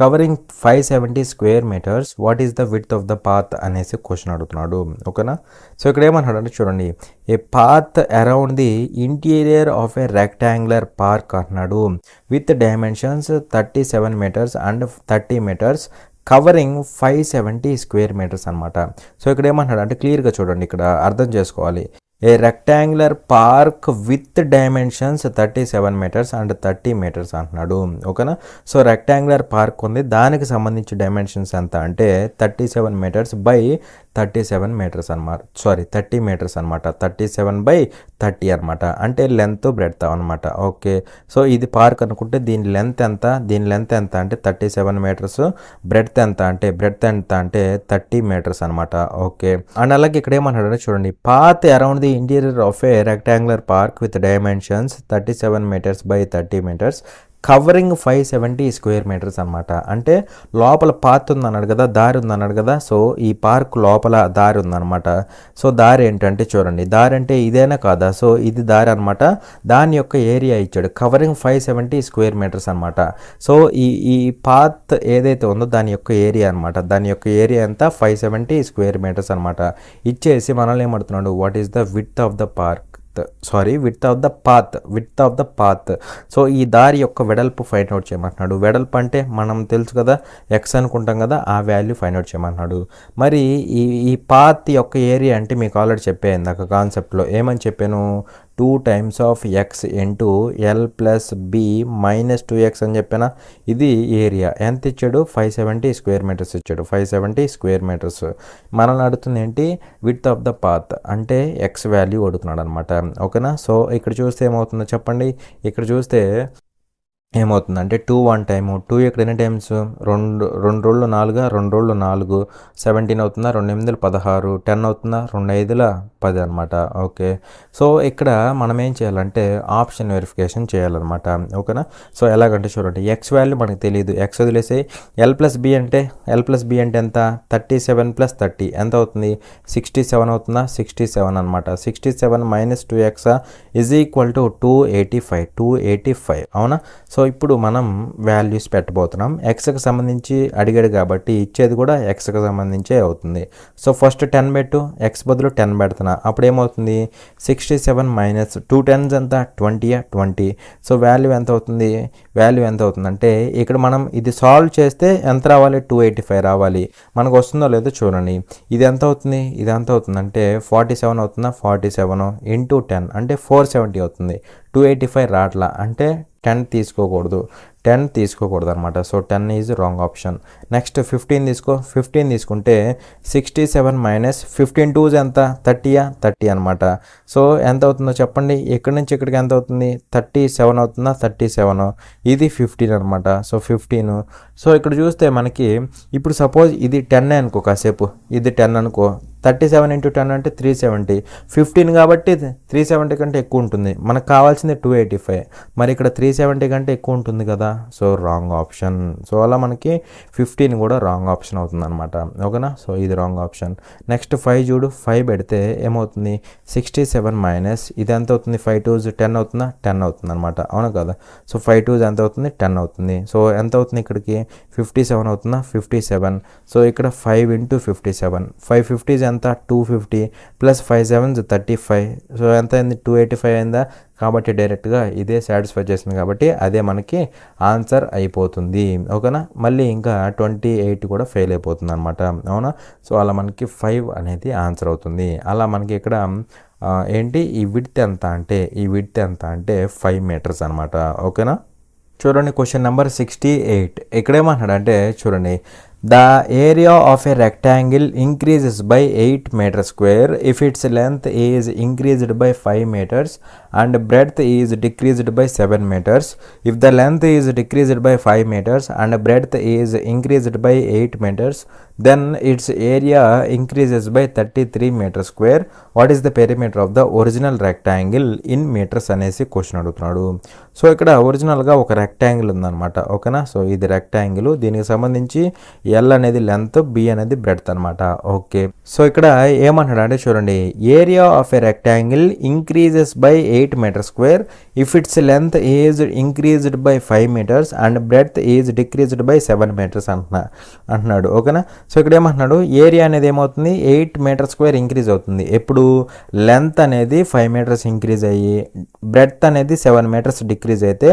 covering 570 square meters. What is the width of the path అనేసి క్వశ్చన్ అడుగుతున్నాడు. ఓకేనా. సో ఇక్కడ ఏమంటున్నాడంటే చూడండి, a path around the interior of a rectangular park అంటున్నాడు with dimensions 37 meters and 30 meters covering 570 square meters అనమాట. So ఇక్కడ ఏమంటాడు అంటే క్లియర్గా చూడండి, ఇక్కడ అర్థం చేసుకోవాలి. ఏ rectangular park with dimensions 37 meters and 30 meters అంటున్నాడు. ఓకేనా. సో రెక్టాంగులర్ పార్క్ ఉంది, దానికి సంబంధించి డైమెన్షన్స్ ఎంత అంటే 37 meters బై 37 meters అనమాట. 30 meters అనమాట. 37/30 అనమాట. అంటే లెంత్ బ్రెడ్త్ అనమాట. ఓకే. సో ఇది పార్క్ అనుకుంటే దీని లెంత్ ఎంత, దీని లెంత్ ఎంత అంటే 37 meters, బ్రెడ్త్ ఎంత అంటే 30 meters అనమాట. ఓకే. అండ్ అలాగే ఇక్కడ ఏమన్నాడు చూడండి, path around the interior of a rectangular park with dimensions 37 meters by 30 meters covering 570 square meters అనమాట. అంటే లోపల పాత్ ఉందన్నాడు కదా, దారి ఉందన్నాడు కదా. సో ఈ పార్క్ లోపల దారి ఉందన్నమాట. సో దారి ఏంటంటే చూడండి, దారి అంటే ఇదేనా కాదా. సో ఇది దారి అనమాట. దాని యొక్క ఏరియా ఇచ్చాడు కవరింగ్ 570 square meters అనమాట. సో ఈ పాత్ ఏదైతే ఉందో దాని యొక్క ఏరియా అనమాట. దాని యొక్క ఏరియా ఎంత 570 square meters అనమాట. ఇచ్చేసి మనల్ని ఏమడుతున్నాడు, what is the width of the park, width of the path. So ఈ దారి యొక్క వెడల్పు ఫైండ్ అవుట్ చేయమంటున్నాడు. వెడల్పు అంటే మనం తెలుసు కదా, ఎక్స్ అనుకుంటాం కదా, ఆ వాల్యూ ఫైండ్ అవుట్ చేయమంటున్నాడు. మరి ఈ పాత్ యొక్క ఏరియా అంటే మీకు ఆల్రెడీ చెప్పాను ఇందాక కాన్సెప్ట్లో. ఏమని చెప్పాను, 2 times of x into l plus b minus 2x అని చెప్పానా. ఇది ఏరియా ఎంత ఇచ్చాడు, 570 square meters ఇచ్చాడు. 570 square meters. మనల్ని అడుగుతుంది ఏంటి, విడ్త్ ఆఫ్ ద పాత్ అంటే x వాల్యూ అడుగుతున్నాడు అనమాట. ఓకేనా. సో ఇక్కడ చూస్తే ఏమవుతుందో చెప్పండి, ఇక్కడ చూస్తే ఏమవుతుందంటే 2 1 టైము 2 ఇక్కడ ఎన్ని టైమ్స్, 2 రోజులు 4, 2 రోజులు 4, 17 అవుతుందా, 2 8 16, 10 అవుతుందా, 2 5 10 అనమాట. ఓకే. సో ఇక్కడ మనం ఏం చేయాలంటే ఆప్షన్ వెరిఫికేషన్ చేయాలన్నమాట. ఓకేనా. సో ఎలాగంటే చూడండి, ఎక్స్ వాల్యూ మనకు తెలియదు, ఎక్స్ వదిలేసి ఎల్ ప్లస్ బి అంటే ఎంత, 37 + 30 ఎంత అవుతుంది, 67 అవుతుందా, 67 అనమాట. 67 - 2x = 285 అవునా. సో ఇప్పుడు మనం వాల్యూస్ పెట్టబోతున్నాం. ఎక్స్కి సంబంధించి అడిగాడు కాబట్టి ఇచ్చేది కూడా ఎక్స్కి సంబంధించే అవుతుంది. సో ఫస్ట్ 10 పెట్టు, ఎక్స్ బదులు 10 పెడుతున్నా. అప్పుడు ఏమవుతుంది, 67 - 2 10s ఎంత, 20. సో వాల్యూ ఎంత అవుతుంది, అంటే ఇక్కడ మనం ఇది సాల్వ్ చేస్తే ఎంత రావాలి, 285 రావాలి. మనకు వస్తుందో లేదో చూడండి. ఇది ఎంత అవుతుంది, అంటే 47 అవుతుందా, 47 × 10 అంటే 470 అవుతుంది. 285 రాట్లా అంటే 10 తీసుకోకూడదు అనమాట. So 10 is wrong option. Next 15 తీసుకో. 15 తీసుకుంటే 67 - 15 2s ఎంత, 30 అనమాట. సో ఎంత అవుతుందో చెప్పండి, ఇక్కడి నుంచి ఇక్కడికి ఎంత అవుతుంది, 37 అవుతుందా, 37. ఇది 15 అనమాట. సో 15. సో ఇక్కడ చూస్తే మనకి ఇప్పుడు సపోజ్ ఇది 10 అనుకో, కాసేపు ఇది 10 అనుకో, 37 × 10 అంటే 370. 15 కాబట్టి 370 కంటే ఎక్కువ ఉంటుంది. మనకు కావాల్సింది 285. మరి ఇక్కడ 370 కంటే ఎక్కువ ఉంటుంది కదా. So wrong option. సో అలా మనకి 15 కూడా రాంగ్ ఆప్షన్ అవుతుంది అనమాట. ఓకేనా. సో ఇది రాంగ్ ఆప్షన్. నెక్స్ట్ 5 చూడు, 5 పెడితే ఏమవుతుంది, 67 - ఇది ఎంత అవుతుంది, 5 2s 10 అవుతుందా, 10 అవుతుంది అనమాట. అవునా కదా. సో 5 2s ఎంత అవుతుంది, 10 అవుతుంది. సో ఎంత అవుతుంది ఇక్కడికి, 57 అవుతుందా, 57. సో ఇక్కడ 5 × 57, 550s ఎంత, 250 + 5 7s 35. సో ఎంత అయింది, 285 అయిందా. కాబట్టి డైరెక్ట్గా ఇదే సాటిస్ఫై చేసింది కాబట్టి అదే మనకి ఆన్సర్ అయిపోతుంది. ఓకేనా. మళ్ళీ ఇంకా 28 కూడా ఫెయిల్ అయిపోతుంది అనమాట. అవునా. సో అలా మనకి 5 అనేది ఆన్సర్ అవుతుంది. అలా మనకి ఇక్కడ ఏంటి ఈ విడ్త్ ఎంత అంటే 5 meters అనమాట. ఓకేనా. చూడండి క్వశ్చన్ నెంబర్ 68. ఇక్కడేమంటాడంటే చూడండి, the area of a rectangle increases by 8 meters square if its length is increased by 5 meters and breadth is decreased by 7 meters. If the length is decreased by 5 meters and breadth is increased by 8 meters, then its area increases by 33 meter square. What is the perimeter of the original rectangle in meters అనేసి question అడుగుతున్నాడు. So ఇక్కడ ఒరిజినల్గా ఒక rectangle ఉందన్నమాట. ఓకేనా. So ఇది rectangle, దీనికి సంబంధించి ఎల్ అనేది లెంత్, బి అనేది బ్రెడ్త్ అనమాట. ఓకే. సో ఇక్కడ ఏమంటాడు అంటే చూడండి, area of a rectangle increases by 8 metre square if it's length is increased by 5 metres and breadth is decreased by 7 metres అంటున్నాడు. ఓకేనా. సో ఇక్కడ ఏమంటున్నాడు, ఏరియా అనేది ఏమవుతుంది 8 మీటర్ స్క్వేర్ ఇంక్రీజ్ అవుతుంది. ఎప్పుడు లెంత్ అనేది 5 మీటర్స్ ఇంక్రీజ్ అయ్యి బ్రెడ్త్ అనేది 7 మీటర్స్ డిక్రీజ్ అయితే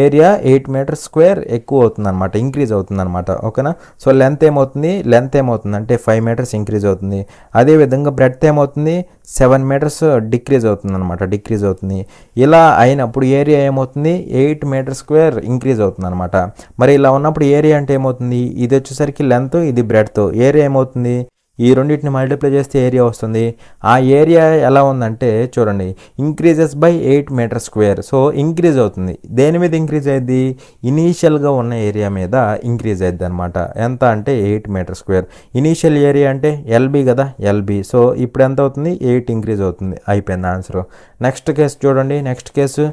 ఏరియా 8 మీటర్ స్క్వేర్ ఎక్కువ అవుతుంది అనమాట, ఇంక్రీజ్ అవుతుంది అనమాట. ఓకేనా. సో లెంత్ ఏమవుతుంది అంటే 5 మీటర్స్ ఇంక్రీజ్ అవుతుంది. అదేవిధంగా బ్రెడ్త్ ఏమవుతుంది 7 మీటర్స్ డిక్రీజ్ అవుతుంది అనమాట, డిక్రీజ్ అవుతుంది. ఇలా అయినప్పుడు ఏరియా ఏమవుతుంది 8 మీటర్ స్క్వేర్ ఇంక్రీజ్ అవుతుంది అనమాట. మరి ఇలా ఉన్నప్పుడు ఏరియా అంటే ఏమవుతుంది, ఇది వచ్చేసరికి లెంత్, ఇది బ్రెడ్త్, ఏరియా ఏమవుతుంది ఈ రెండింటిని మల్టిప్లై చేస్తే ఏరియా వస్తుంది. ఆ ఏరియా ఎలా ఉందంటే చూడండి, increases by 8 metre square. So increase అవుతుంది. దేని మీద ఇంక్రీజ్ అయ్యింది, ఇనీషియల్గా ఉన్న ఏరియా మీద ఇంక్రీజ్ అయ్యింది అనమాట. ఎంత అంటే 8 మీటర్ స్క్వేర్. ఇనీషియల్ ఏరియా అంటే ఎల్బి కదా, ఎల్బి. సో ఇప్పుడు ఎంత అవుతుంది 8 ఇంక్రీజ్ అవుతుంది. అయిపోయింది ఆన్సర్. నెక్స్ట్ కేసు చూడండి. Next case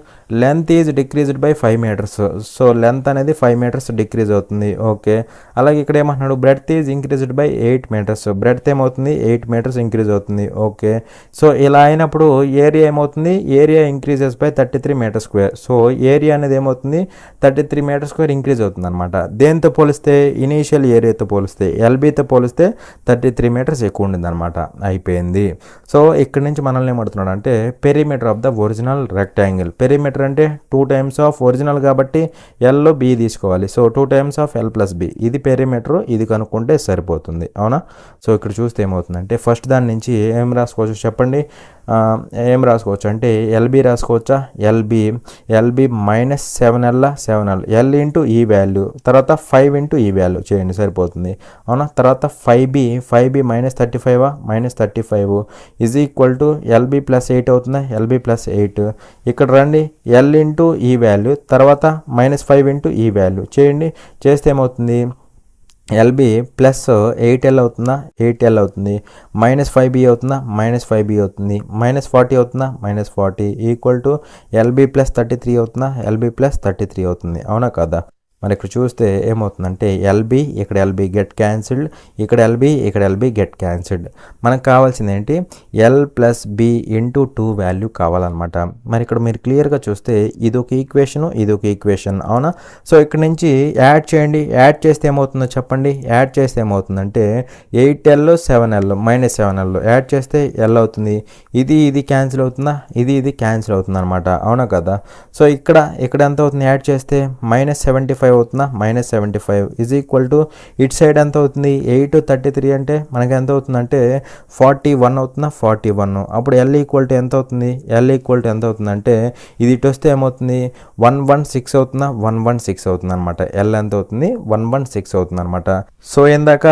length is decreased by 5 metres. So length అనేది 5 మీటర్స్ డిక్రీజ్ అవుతుంది. ఓకే. అలాగే ఇక్కడ ఏమంటున్నాడు, breadth is increased by 8 metres. Breadth ఏమవుతుంది 8 మీటర్స్ ఇంక్రీజ్ అవుతుంది. ఓకే. సో ఇలా అయినప్పుడు ఏరియా ఏమవుతుంది, area increases by 33 metre square. So area అనేది ఏమవుతుంది 33 మీటర్ స్క్వేర్ ఇంక్రీజ్ అవుతుంది అనమాట. దేంతో పోలిస్తే, ఇనీషియల్ ఏరియాతో పోలిస్తే, ఎల్బీతో పోలిస్తే 33 మీటర్స్ ఎక్కువ ఉండింది అనమాట. అయిపోయింది. సో ఇక్కడ నుంచి మనల్ని ఏమడుతున్నాడు అంటే perimeter of the original rectangle. Perimeter అంటే 2 టైమ్స్ ఆఫ్ ఒరిజినల్ కాబట్టి ఎల్లో బి తీసుకోవాలి. So 2 times of L plus B, ఇది పెరిమీటర్, ఇది కనుక్కుంటే సరిపోతుంది. అవునా. సో ఇక్కడ చూస్తే ఏమవుతుందంటే ఫస్ట్ దాని నుంచి ఏం రాసుకోవచ్చు చెప్పండి, ఏం రాసుకోవచ్చు అంటే ఎల్బి రాసుకోవచ్చా, LB minus 7L, L into ఈ వాల్యూ, తర్వాత 5 ఇంటూ ఈ వాల్యూ చేయండి సరిపోతుంది. అవునా. తర్వాత 5b minus 35 is equal to LB plus 8 అవుతుందా, ఎల్బి ప్లస్ 8. ఇక్కడ రండి, ఎల్ ఇంటూ ఈ వాల్యూ, తర్వాత మైనస్ 5 ఇంటూ ఈ వాల్యూ చేయండి. చేస్తే ఏమవుతుంది, ఎల్బి ప్లస్ 8L అవుతుందా, 8L అవుతుంది. మైనస్ 5b అవుతుందా, మైనస్ 5b అవుతుంది. మైనస్ 40 అవుతుందా, minus 40 equal to LB plus 33 అవుతుందా, ఎల్బి ప్లస్ 33 అవుతుంది. అవునా కదా. మరి ఇక్కడ చూస్తే ఏమవుతుందంటే ఎల్బి, ఇక్కడ ఎల్బి గెట్ క్యాన్సిల్డ్, ఇక్కడ ఎల్బి గెట్ క్యాన్సిల్డ్. మనకు కావాల్సింది ఏంటి, L plus B into 2 value కావాలన్నమాట. మరి ఇక్కడ మీరు క్లియర్గా చూస్తే ఇదొక ఈక్వేషన్. అవునా. సో ఇక్కడ నుంచి యాడ్ చేయండి. యాడ్ చేస్తే ఏమవుతుందో చెప్పండి. యాడ్ చేస్తే ఏమవుతుందంటే 8L 7L minus 7L add చేస్తే ఎల్ అవుతుంది. ఇది క్యాన్సిల్ అవుతుందా, ఇది క్యాన్సిల్ అవుతుంది అనమాట. అవునా కదా. సో ఇక్కడ ఎంత అవుతుంది యాడ్ చేస్తే మైనస్ 75 అవుతుందా, minus 75 is equal to it side ఎంత అవుతుంది 833 అంటే మనకి ఎంత అవుతుందంటే 41 అవుతుందా, 41. అప్పుడు ఎల్ ఈక్వల్ టు ఎంత అవుతుంది, అంటే ఇది ఇటు వస్తే ఏమవుతుంది 116 అవుతుందా, 116 అవుతుంది అనమాట. ఎల్ ఎంత అవుతుంది 116 అవుతుంది అనమాట. సో ఇందాక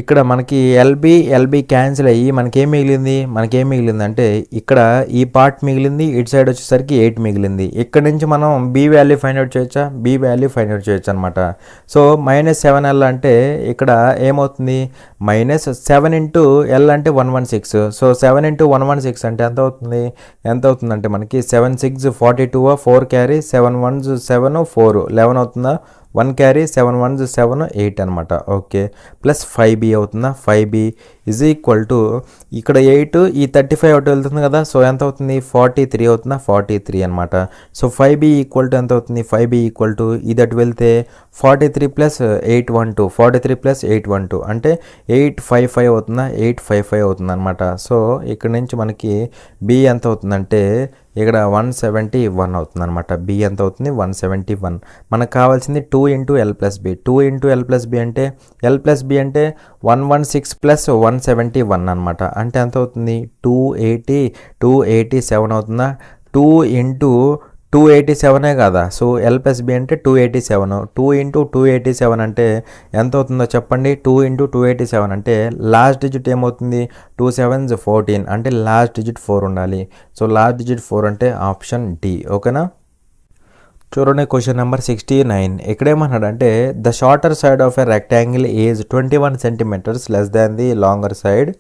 ఇక్కడ మనకి ఎల్బి క్యాన్సిల్ అయ్యి మనకేం మిగిలింది అంటే ఇక్కడ ఈ పార్ట్ మిగిలింది, ఇటు సైడ్ వచ్చేసరికి 8 మిగిలింది. ఇక్కడ నుంచి మనం బి వాల్యూ ఫైండ్ అవుట్ చేయొచ్చా, అనమాట. సో మైనస్ 7L అంటే ఇక్కడ ఏమవుతుంది మైనస్ 7 ఇంటూ ఎల్ అంటే 116. సో 7 ఇంటూ 116 అంటే ఎంత అవుతుందంటే మనకి 7 6 42, 4 క్యారీ 7 1 7 4 11 అవుతుందా, 1 క్యారీ 7 1 7 8 అనమాట. ఓకే. ప్లస్ 5b అవుతుందా, 5b ఈజ్ ఈక్వల్ టు ఇక్కడ 8 ఈ 35 ఒకటి వెళ్తుంది కదా. సో ఎంత అవుతుంది 43 అవుతుందా, 43 అనమాట. సో 5b ఈక్వల్ టు ఎంత అవుతుంది, 5b ఈక్వల్ టు ఇది అటు వెళ్తే 43 ప్లస్ 812 అంటే 855 అవుతుందా, 855 అవుతుంది అనమాట. సో ఇక్కడ నుంచి మనకి b ఎంత అవుతుందంటే ఇక్కడ 171 అవుతుంది అనమాట. బి ఎంత అవుతుంది 171. మనకు కావాల్సింది 2 ఇంటూ ఎల్ ప్లస్ బి అంటే ఎల్ ప్లస్ బి అంటే 116 ప్లస్ 171 అనమాట. అంటే ఎంత అవుతుంది 287 అవుతుందా. 2 ఇంటూ 287 కదా. సో ఎల్ ప్లస్ బి అంటే 287. 2 ఇంటూ 287 అంటే ఎంత అవుతుందో చెప్పండి. 2 ఇంటూ 287 అంటే లాస్ట్ డిజిట్ ఏమవుతుంది, 2 7s 14 అంటే లాస్ట్ డిజిట్ 4 ఉండాలి. సో లాస్ట్ డిజిట్ 4 అంటే ఆప్షన్ డి. ఓకేనా. చూడండి క్వశ్చన్ నెంబర్ 69. ఇక్కడేమన్నాడంటే the shorter side of a rectangle is 21 centimetres less than the longer side.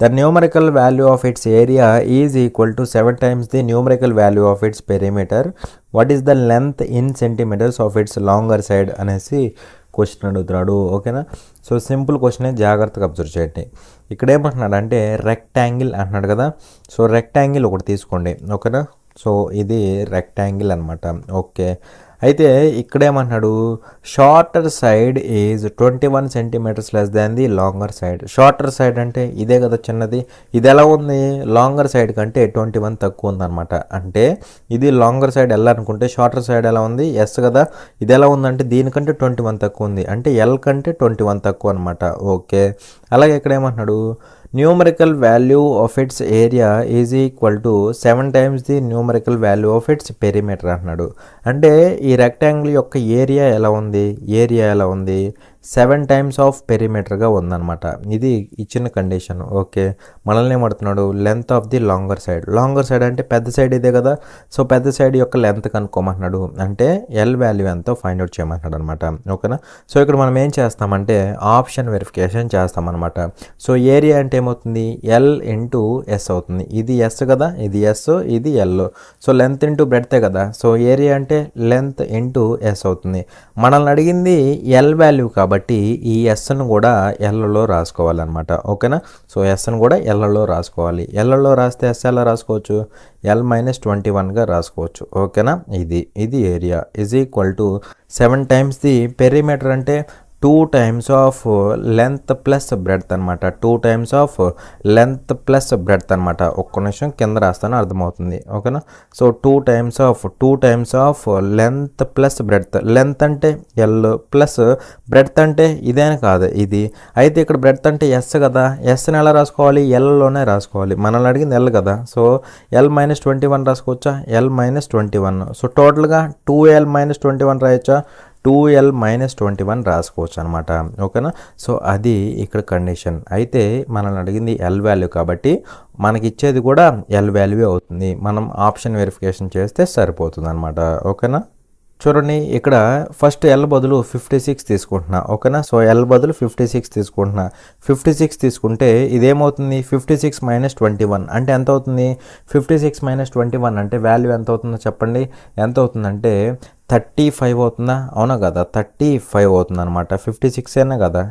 The numerical value of its area is equal to 7 times the numerical value of its perimeter. What is the length in centimetres of its longer side అనేసి question అడుగుతున్నాడు. ఓకేనా. So simple క్వశ్చనే, జాగ్రత్తగా observe చేయండి. ఇక్కడ ఏమంటున్నాడు అంటే rectangle అంటున్నాడు కదా. సో రెక్టాంగిల్ ఒకటి తీసుకోండి. ఓకేనా. సో ఇది రెక్టాంగిల్ అనమాట. ఓకే. అయితే ఇక్కడేమన్నాడు shorter side is 21 centimetres less than the longer side. Shorter side అంటే ఇదే కదా చిన్నది. ఇది ఎలా ఉంది, లాంగర్ సైడ్ కంటే 21 తక్కువ ఉందన్నమాట. అంటే ఇది లాంగర్ సైడ్ ఎల్ అనుకుంటే షార్టర్ సైడ్ ఎలా ఉంది, ఎస్ కదా. ఇది ఎలా ఉందంటే దీనికంటే 21 తక్కువ ఉంది. అంటే ఎల్ కంటే 21 తక్కువ అనమాట. ఓకే. అలాగే ఇక్కడ ఏమంటున్నాడు numerical value of its area is equal to 7 times the numerical value of its perimeter అంటున్నాడు. అంటే ఈ రెక్టాంగిల్ యొక్క ఏరియా ఎలా ఉంది, 7 times ఆఫ్ పెరిమీటర్గా ఉందన్నమాట. ఇది ఇచ్చిన కండిషన్. ఓకే. మనల్ని ఏమడుతున్నాడు length of the longer side. Longer side అంటే పెద్ద సైడ్ ఇదే కదా. సో పెద్ద సైడ్ యొక్క లెంత్ కనుక్కోమంటున్నాడు. అంటే ఎల్ వాల్యూ ఎంతో ఫైండ్ అవుట్ చేయమంటున్నాడు అనమాట. ఓకేనా. సో ఇక్కడ మనం ఏం చేస్తామంటే ఆప్షన్ వెరిఫికేషన్ చేస్తామన్నమాట. సో ఏరియా అంటే ఏమవుతుంది, ఎల్ ఇంటూ ఎస్ అవుతుంది. ఇది ఎస్ కదా, ఇది ఎస్, ఇది ఎల్. సో లెంత్ ఇంటూ బ్రెడ్తే కదా. సో ఏరియా అంటే లెంత్ ఇంటూ ఎస్ అవుతుంది. మనల్ని అడిగింది ఎల్ వాల్యూ కాబట్టి ఈ ఎస్ను కూడా ఎల్లలో రాసుకోవాలన్నమాట. ఓకేనా. సో ఎస్ను కూడా ఎల్లలో రాసుకోవాలి. ఎల్లలో రాస్తే ఎస్ ఎలా రాసుకోవచ్చు, L-21గా రాసుకోవచ్చు. ఓకేనా. ఇది area is equal to 7 times the perimeter అంటే 2 times of length plus breadth అనమాట. 2 times of length plus breadth అనమాట. ఒక్క నిమిషం కింద రాస్తాను అర్థమవుతుంది. ఓకేనా. So 2 times of length plus breadth. Length అంటే ఎల్ ప్లస్ బ్రెడ్త్ అంటే ఇదేనా కాదు ఇది. అయితే ఇక్కడ బ్రెడ్త్ అంటే ఎస్ కదా. ఎస్ని ఎలా రాసుకోవాలి, ఎల్లోనే రాసుకోవాలి. మనల్ని అడిగింది ఎల్ కదా. So L-21 రాసుకోవచ్చా, L-21. సో టోటల్గా 2L-21 రాయొచ్చా, 2L-21 రాసుకోవచ్చు అనమాట. ఓకేనా. సో అది ఇక్కడ కండిషన్. అయితే మనల్ని అడిగింది ఎల్ వాల్యూ కాబట్టి మనకి ఇచ్చేది కూడా ఎల్ వాల్యూ అవుతుంది. మనం ఆప్షన్ వెరిఫికేషన్ చేస్తే సరిపోతుంది అనమాట. ఓకేనా. చూడండి ఇక్కడ ఫస్ట్ ఎల్ బదులు 56 తీసుకుంటున్నా. ఓకేనా. సో ఎల్ బదులు 56 తీసుకుంటున్నా. 56 తీసుకుంటే ఇదేమవుతుంది, 56 - 21 అంటే ఎంత అవుతుంది, 56 - 21 అంటే వాల్యూ ఎంత అవుతుందో చెప్పండి. ఎంత అవుతుందంటే 35 అవుతుందా, అవునా కదా, 35 అవుతుంది అనమాట. 56 అయినా కదా.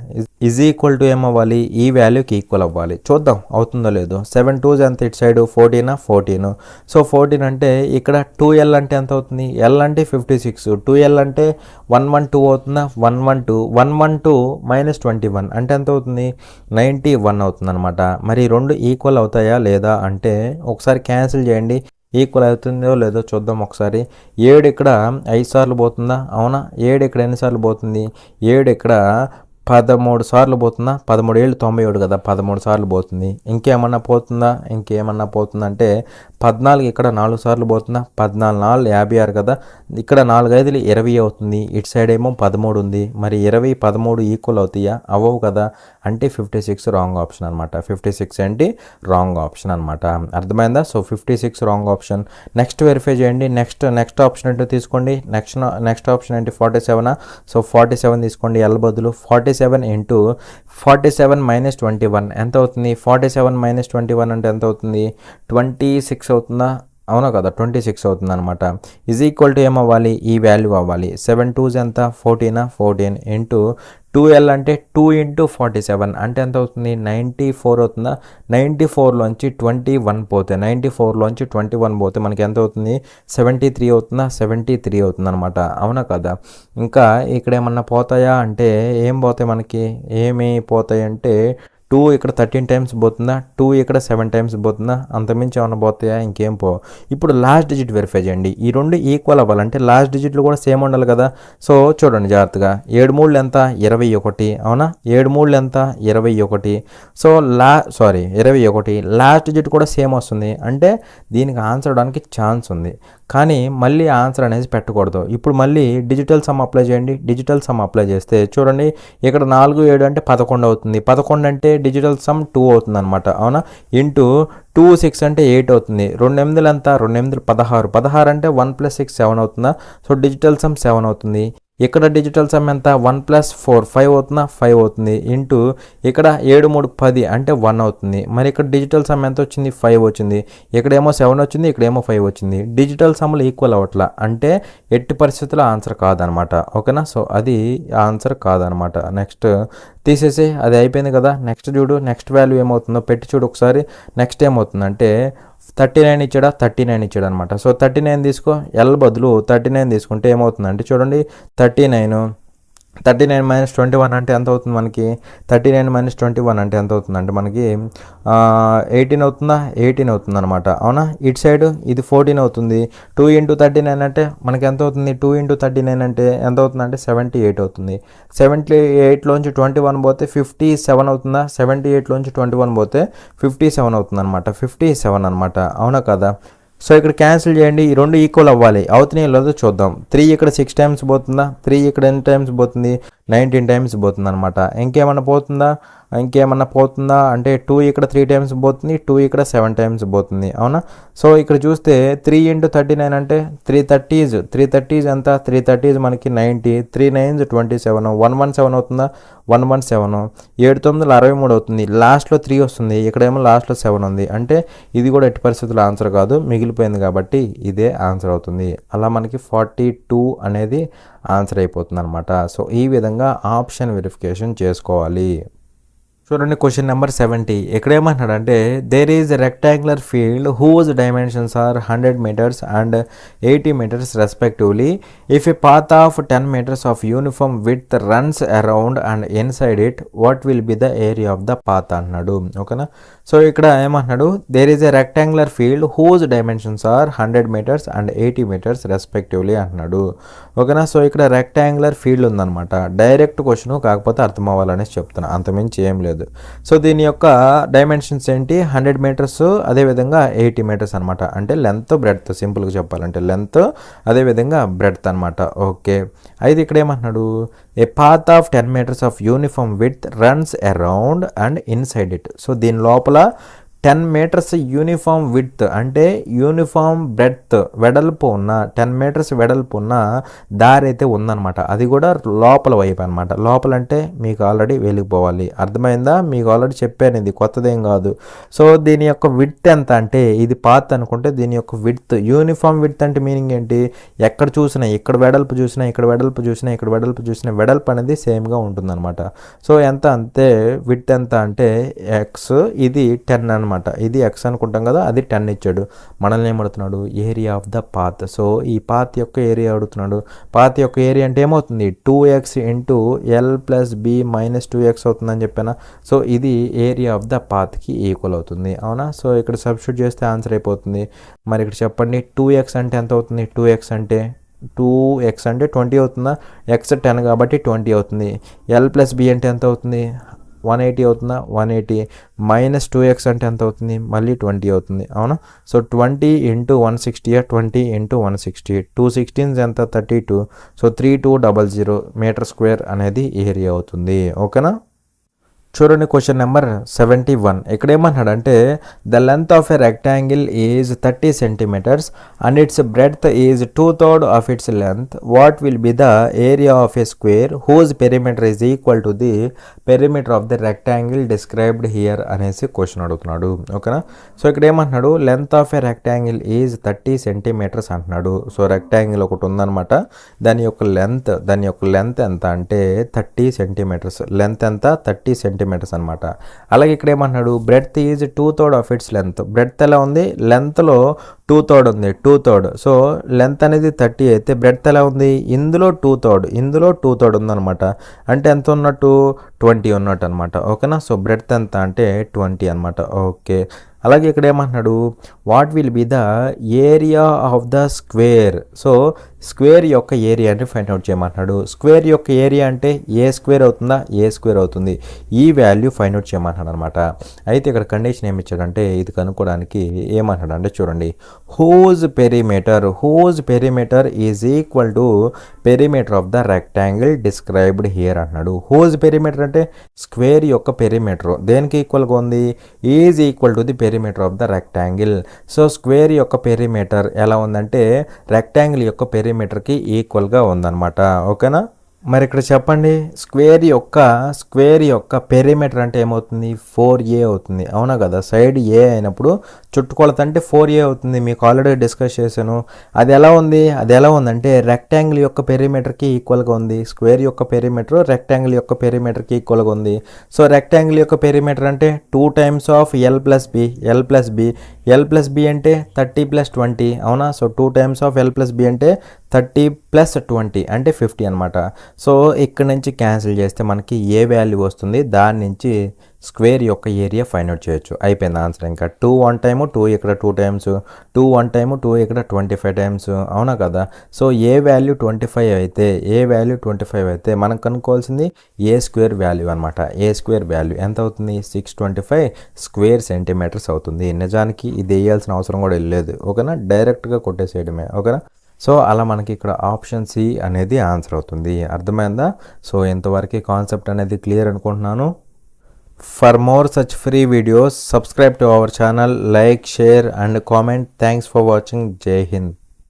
ఈజ్ ఈక్వల్ టు ఏమవ్వాలి, ఈ వాల్యూకి ఈక్వల్ అవ్వాలి. చూద్దాం అవుతుందో లేదో. 7 2s ఎంత ఇటు సైడ్ 14. సో 14 అంటే ఇక్కడ 2L అంటే ఎంత అవుతుంది, L అంటే 56, 2L అంటే 112 అవుతుందా, 112 - 21 అంటే ఎంత అవుతుంది, 91 అవుతుంది అనమాట. మరి రెండు ఈక్వల్ అవుతాయా లేదా అంటే ఒకసారి క్యాన్సిల్ చేయండి. ఈక్వల్ అవుతుందో లేదో చూద్దాం ఒకసారి. 7 ఇక్కడ 5 సార్లు పోతుందా, అవునా. 7 ఇక్కడ ఎన్నిసార్లు పోతుంది, 7 ఇక్కడ 13 సార్లు పోతుందా. 13 7 97 కదా, 13 సార్లు పోతుంది. ఇంకేమన్నా పోతుందంటే 14 ఇక్కడ 4 సార్లు పోతుందా, 14 4 56 కదా. ఇక్కడ 4 5 20 అవుతుంది. ఇటు సైడ్ ఏమో 13 ఉంది. మరి 20 13 ఈక్వల్ అవుతాయా, అవ్వవు కదా. అంటే 56 రాంగ్ ఆప్షన్ అనమాట. 56 ఏంటి, రాంగ్ ఆప్షన్ అనమాట. అర్థమైందా. So 56 wrong option. Next verify చేయండి. నెక్స్ట్ ఆప్షన్ ఏంటో తీసుకోండి. నెక్స్ట్ ఆప్షన్ ఏంటి, 47. సో 47 తీసుకోండి. ఎల్ బదులు 47 ఇంటూ 47 - 21 ఎంత అవుతుంది, 47 - 21 అంటే ఎంత అవుతుంది, 26 అవుతుందా, అవునా కదా, 26 అవుతుంది అనమాట. ఈజ్ ఈక్వల్ టు ఏమవ్వాలి, ఈ వాల్యూ అవ్వాలి. 7 2s ఎంత, 14 ఇంటూ 2L అంటే 2 × 47 అంటే ఎంత అవుతుంది, 94 అవుతుందా. 94లోంచి 21 పోతే 94లోంచి 21 పోతే మనకి ఎంత అవుతుంది, 73 అవుతుందా. 73 అవుతుంది అనమాట. అవునా కదా. ఇంకా ఇక్కడ ఏమన్నా పోతాయా అంటే ఏం పోతాయి మనకి, ఏమి పోతాయి అంటే 2 ఇక్కడ 13 times పోతుందా, 2 ఇక్కడ 7 times పోతుందా, అంతమించి ఏమన్నా పోతాయా, ఇంకేం పో. ఇప్పుడు లాస్ట్ డిజిట్ వెరిఫై చేయండి. ఈ రెండు ఈక్వల్ అవ్వాలంటే లాస్ట్ డిజిట్లు కూడా సేమ్ ఉండాలి కదా. సో చూడండి జాగ్రత్తగా. 7 3 ఎంత, 21, అవునా. 7 3 ఎంత, 21. సో 21 లాస్ట్ డిజిట్ కూడా సేమ్ వస్తుంది. అంటే దీనికి ఆన్సర్ అవడానికి ఛాన్స్ ఉంది. కానీ మళ్ళీ ఆన్సర్ అనేది పెట్టకూడదు. ఇప్పుడు మళ్ళీ డిజిటల్ సమ్ అప్లై చేయండి. డిజిటల్ సమ్ అప్లై చేస్తే చూడండి, ఇక్కడ 4 7 అంటే 11 అవుతుంది. 11 అంటే డిజిటల్ సమ్ 2 అవుతుంది అనమాట. అవునా? ఇంటూ 2 6 అంటే 8 అవుతుంది. 2 8 ఎంత? 2 8 16. 16 అంటే 1 + 6 7 అవుతుందా? సో డిజిటల్ సమ్ 7 అవుతుంది. ఇక్కడ డిజిటల్ సమ్ ఎంత? 1 + 4 5 అవుతుందా? 5 అవుతుంది. ఇంటూ ఇక్కడ 7 3 10 అంటే 1 అవుతుంది. మరి ఇక్కడ డిజిటల్ సమ్ ఎంత వచ్చింది? 5 వచ్చింది. ఇక్కడేమో 7 వచ్చింది, ఇక్కడేమో 5 వచ్చింది. డిజిటల్ సమ్లు ఈక్వల్ అవ్వట్లా అంటే ఎట్టి పరిస్థితుల్లో ఆన్సర్ కాదనమాట. ఓకేనా? సో అది ఆన్సర్ కాదనమాట. నెక్స్ట్ తీసేసి అది అయిపోయింది కదా. నెక్స్ట్ చూడు, నెక్స్ట్ వాల్యూ ఏమవుతుందో పెట్టి చూడు ఒకసారి. నెక్స్ట్ ఏమవుతుందంటే 39 ఇచ్చాడా? 39 ఇచ్చాడు అనమాట. సో 39 తీసుకో, ఎల్ బదులు 39 తీసుకుంటే ఏమవుతుందంటే చూడండి, 39 - 21 అంటే ఎంత అవుతుంది మనకి? 39 - 21 అంటే ఎంత అవుతుందంటే మనకి 18 అవుతుందా? 18 అవుతుంది అనమాట. అవునా? ఇటు సైడ్ ఇది 14 అవుతుంది. 2 × 39 అంటే మనకి ఎంత అవుతుంది? 2 × 39 అంటే ఎంత అవుతుంది అంటే 78 అవుతుంది. 78లోంచి 21 పోతే 57 అవుతుందా? 78లోంచి 21 పోతే 57 అవుతుంది అనమాట. 57 అనమాట. అవునా కదా? సో ఇక్కడ క్యాన్సిల్ చేయండి. ఈ రెండు ఈక్వల్ అవ్వాలి. అవుతున్నాయో లేదో చూద్దాం. 3 ఇక్కడ 6 టైమ్స్ పోతుందా? 3 ఇక్కడ ఎన్ని టైమ్స్ పోతుంది? 19 టైమ్స్ పోతుంది అనమాట. ఇంకేమన్నా పోతుందా అంటే 2 ఇక్కడ 3 టైమ్స్ పోతుంది, 2 ఇక్కడ 7 టైమ్స్ పోతుంది. అవునా? సో ఇక్కడ చూస్తే 3 × 39 అంటే 330 ఎంత? 330 మనకి 90. 3 9s 27. 117 అవుతుందా? 117. 7 9 63 అవుతుంది. లాస్ట్లో 3 వస్తుంది. ఇక్కడేమో లాస్ట్లో 7 ఉంది. అంటే ఇది కూడా ఎట్టి పరిస్థితుల్లో ఆన్సర్ కాదు, మిగిలిపోయింది కాబట్టి ఇదే ఆన్సర్ అవుతుంది. అలా మనకి 42 అనేది ఆన్సర్ అయిపోతుంది అనమాట. సో ఈ విధంగా ఆప్షన్ వెరిఫికేషన్ చేసుకోవాలి. చూడండి క్వశ్చన్ నెంబర్ 70. ఇక్కడ ఏమంటున్నాడంటే there is rectangular field whose dimensions are 100 meters and 80 meters respectively. If a path of 10 meters of uniform width runs around and inside it, what will be the area of the path అన్నాడు. ఓకేనా? So ఇక్కడ ఏమంటున్నాడు, there is a rectangular field whose dimensions are 100 meters and 80 meters respectively అంటున్నాడు. ఓకేనా? So ఇక్కడ rectangular field ఉందన్నమాట. Direct question, కాకపోతే అర్థం అవ్వాలనేసి చెప్తున్నా, అంతమించి ఏం లేదు. సో దీని యొక్క డైమెన్షన్స్ ఏంటి? 100 meters, అదేవిధంగా 80 meters అనమాట. అంటే లెంత్ బ్రెడ్త్, సింపుల్గా చెప్పాలంటే లెంత్ అదేవిధంగా బ్రెడ్త్ అనమాట. ఓకే, అయితే ఇక్కడ ఏమంటున్నాడు, a path of 10 meters of uniform width runs around and inside it. So దీని లోపల 10 meters యూనిఫామ్ విడ్త్ అంటే యూనిఫామ్ బ్రెడ్త్ వెడల్పు ఉన్న 10 meters వెడల్పు ఉన్న దారి అయితే ఉందన్నమాట. అది కూడా లోపల వైపు అనమాట. లోపల అంటే మీకు ఆల్రెడీ వెలిగిపోవాలి. అర్థమైందా? మీకు ఆల్రెడీ చెప్పాను, ఇది కొత్తదేం కాదు. సో దీని యొక్క విడ్త్ ఎంత అంటే, ఇది పాత్ అనుకుంటే దీని యొక్క విడ్త్, యూనిఫామ్ విడ్త్ అంటే మీనింగ్ ఏంటి? ఎక్కడ చూసినా, ఇక్కడ వెడల్పు చూసినా, ఇక్కడ వెడల్పు చూసినా, ఇక్కడ వెడల్పు చూసినా వెడల్పు అనేది సేమ్గా ఉంటుందన్నమాట. సో ఎంత అంటే విడ్త్ ఎంత అంటే ఎక్స్, ఇది 10 అనమాట. ఇది ఎక్స్ అనుకుంటాం కదా, అది 10 ఇచ్చాడు. మనల్ని ఏమడుతున్నాడు? Area of the path. So ఈ పాత్ యొక్క ఏరియా అడుగుతున్నాడు. పాత్ యొక్క ఏరియా అంటే ఏమవుతుంది? 2x × L + B - 2x అవుతుందని చెప్పానా? సో ఇది ఏరియా ఆఫ్ ద పాత్కి ఈక్వల్ అవుతుంది. అవునా? సో ఇక్కడ సబ్స్టిట్యూట్ చేస్తే ఆన్సర్ అయిపోతుంది. మరి ఇక్కడ చెప్పండి, 2x అంటే ఎంత అవుతుంది? 2x అంటే 20 అవుతుందా? x 10 కాబట్టి 20 అవుతుంది. L + B అంటే ఎంత అవుతుంది? 180 అవుతుందా? 180 - 2x అంటే ఎంత అవుతుంది? మళ్ళీ 20 అవుతుంది. అవునా? సో 20 × 160, 20 × 160, 2 16s ఎంత? 32. సో 3200 m² అనేది ఏరియా అవుతుంది. ఓకేనా? చూడండి క్వశ్చన్ నెంబర్ 71. ఇక్కడ ఏమన్నాడంటే the length of a rectangle is 30 centimeters and its breadth is 2/3 of its length. What will be the area of a square whose perimeter is equal to the perimeter of the rectangle described here అనేసి question అడుగుతున్నాడు. ఓకేనా? So ఇక్కడ ఏమంటున్నాడు, length of a rectangle is 30 centimeters అంటున్నాడు. So rectangle ఒకటి ఉందన్నమాట, దాని యొక్క లెంత్ ఎంత అంటే 30 centimeters. లెంత్ ఎంత? 30 centimeters అనమాట. అలాగే ఇక్కడ ఏమంటున్నాడు, breadth is 2/3 of its length. Breadth ఎలా ఉంది? లెంత్లో 2/3 ఉంది. 2/3. సో లెంత్ అనేది 30 అయితే బ్రెడ్త్ ఎలా ఉంది? ఇందులో 2/3 ఉందన్నమాట. అంటే ఎంత ఉన్నట్టు? 20 ఉన్నట్టు అనమాట. ఓకేనా? సో బ్రెడ్త్ ఎంత అంటే 20 అనమాట. ఓకే, అలాగే ఇక్కడ ఏమంటున్నాడు, what will be the area of the square. So square యొక్క ఏరియాని ఫైండ్ అవుట్ చేయమంటున్నాడు. స్క్వేర్ యొక్క ఏరియా అంటే ఏ స్క్వేర్ అవుతుందా, ఏ స్క్వేర్ అవుతుంది. ఈ వాల్యూ ఫైండ్ అవుట్ చేయమంటున్నాడు అనమాట. అయితే ఇక్కడ కండిషన్ ఏమి ఇచ్చాడంటే ఇది కనుక్కోవడానికి ఏమంటున్నాడు అంటే చూడండి, whose perimeter is equal to perimeter of the rectangle described here అంటున్నాడు. హూజ్ పెరిమీటర్ అంటే స్క్వేర్ యొక్క పెరిమీటర్ దేనికి ఈక్వల్గా ఉంది, is equal to the perimeter of the rectangle. So square యొక్క పెరిమీటర్ ఎలా ఉందంటే రెక్టాంగిల్ యొక్క పెరిమీటర్కి ఈక్వల్గా ఉందన్నమాట. ఓకేనా. మరి ఇక్కడ చెప్పండి, స్క్వేర్ యొక్క పెరిమీటర్ అంటే ఏమవుతుంది, 4a అవుతుంది. అవునా కదా, సైడ్ ఏ అయినప్పుడు చుట్టుకొలత అంటే 4a అవుతుంది. మీకు ఆల్రెడీ డిస్కస్ చేశాను. అది ఎలా ఉందంటే రెక్టాంగిల్ యొక్క పెరిమీటర్కి ఈక్వల్గా ఉంది. స్క్వేర్ యొక్క పెరిమీటర్ రెక్టాంగిల్ యొక్క పెరిమీటర్కి ఈక్వల్గా ఉంది. సో రెక్టాంగిల్ యొక్క పెరిమీటర్ అంటే 2 times of L plus B అంటే 30 + 20. అవునా. So 2 times of L plus B అంటే 30 + 20 అంటే 50 అనమాట. సో ఇక్కడ నుంచి క్యాన్సిల్ చేస్తే మనకి ఏ వాల్యూ వస్తుంది, దాని నుంచి స్క్వేర్ యొక్క ఏరియా ఫైండ్ అవుట్ చేయొచ్చు. అయిపోయింది ఆన్సర్. ఇంకా 2 1 టైము, 2 ఇక్కడ 2 టైమ్స్, 2 1 టైము, 2 ఇక్కడ 25 టైమ్స్. అవునా కదా. సో ఏ వాల్యూ 25 అయితే మనం కనుక్కోవాల్సింది ఏ స్క్వేర్ వాల్యూ అనమాట. ఏ స్క్వేర్ వాల్యూ ఎంత అవుతుంది, 625 స్క్వేర్ సెంటీమీటర్స్ అవుతుంది. నిజానికి ఇది వేయాల్సిన అవసరం కూడా లేదు. ఓకేనా, డైరెక్ట్గా కొట్టేసేయడమే. ఓకేనా. సో అలా మనకి ఇక్కడ ఆప్షన్ సి అనేది ఆన్సర్ అవుతుంది. అర్థమైందా. సో ఇంతవరకు కాన్సెప్ట్ అనేది క్లియర్ అనుకుంటున్నాను. For more such free videos subscribe to our channel, like, share and comment. Thanks for watching. జై హింద్.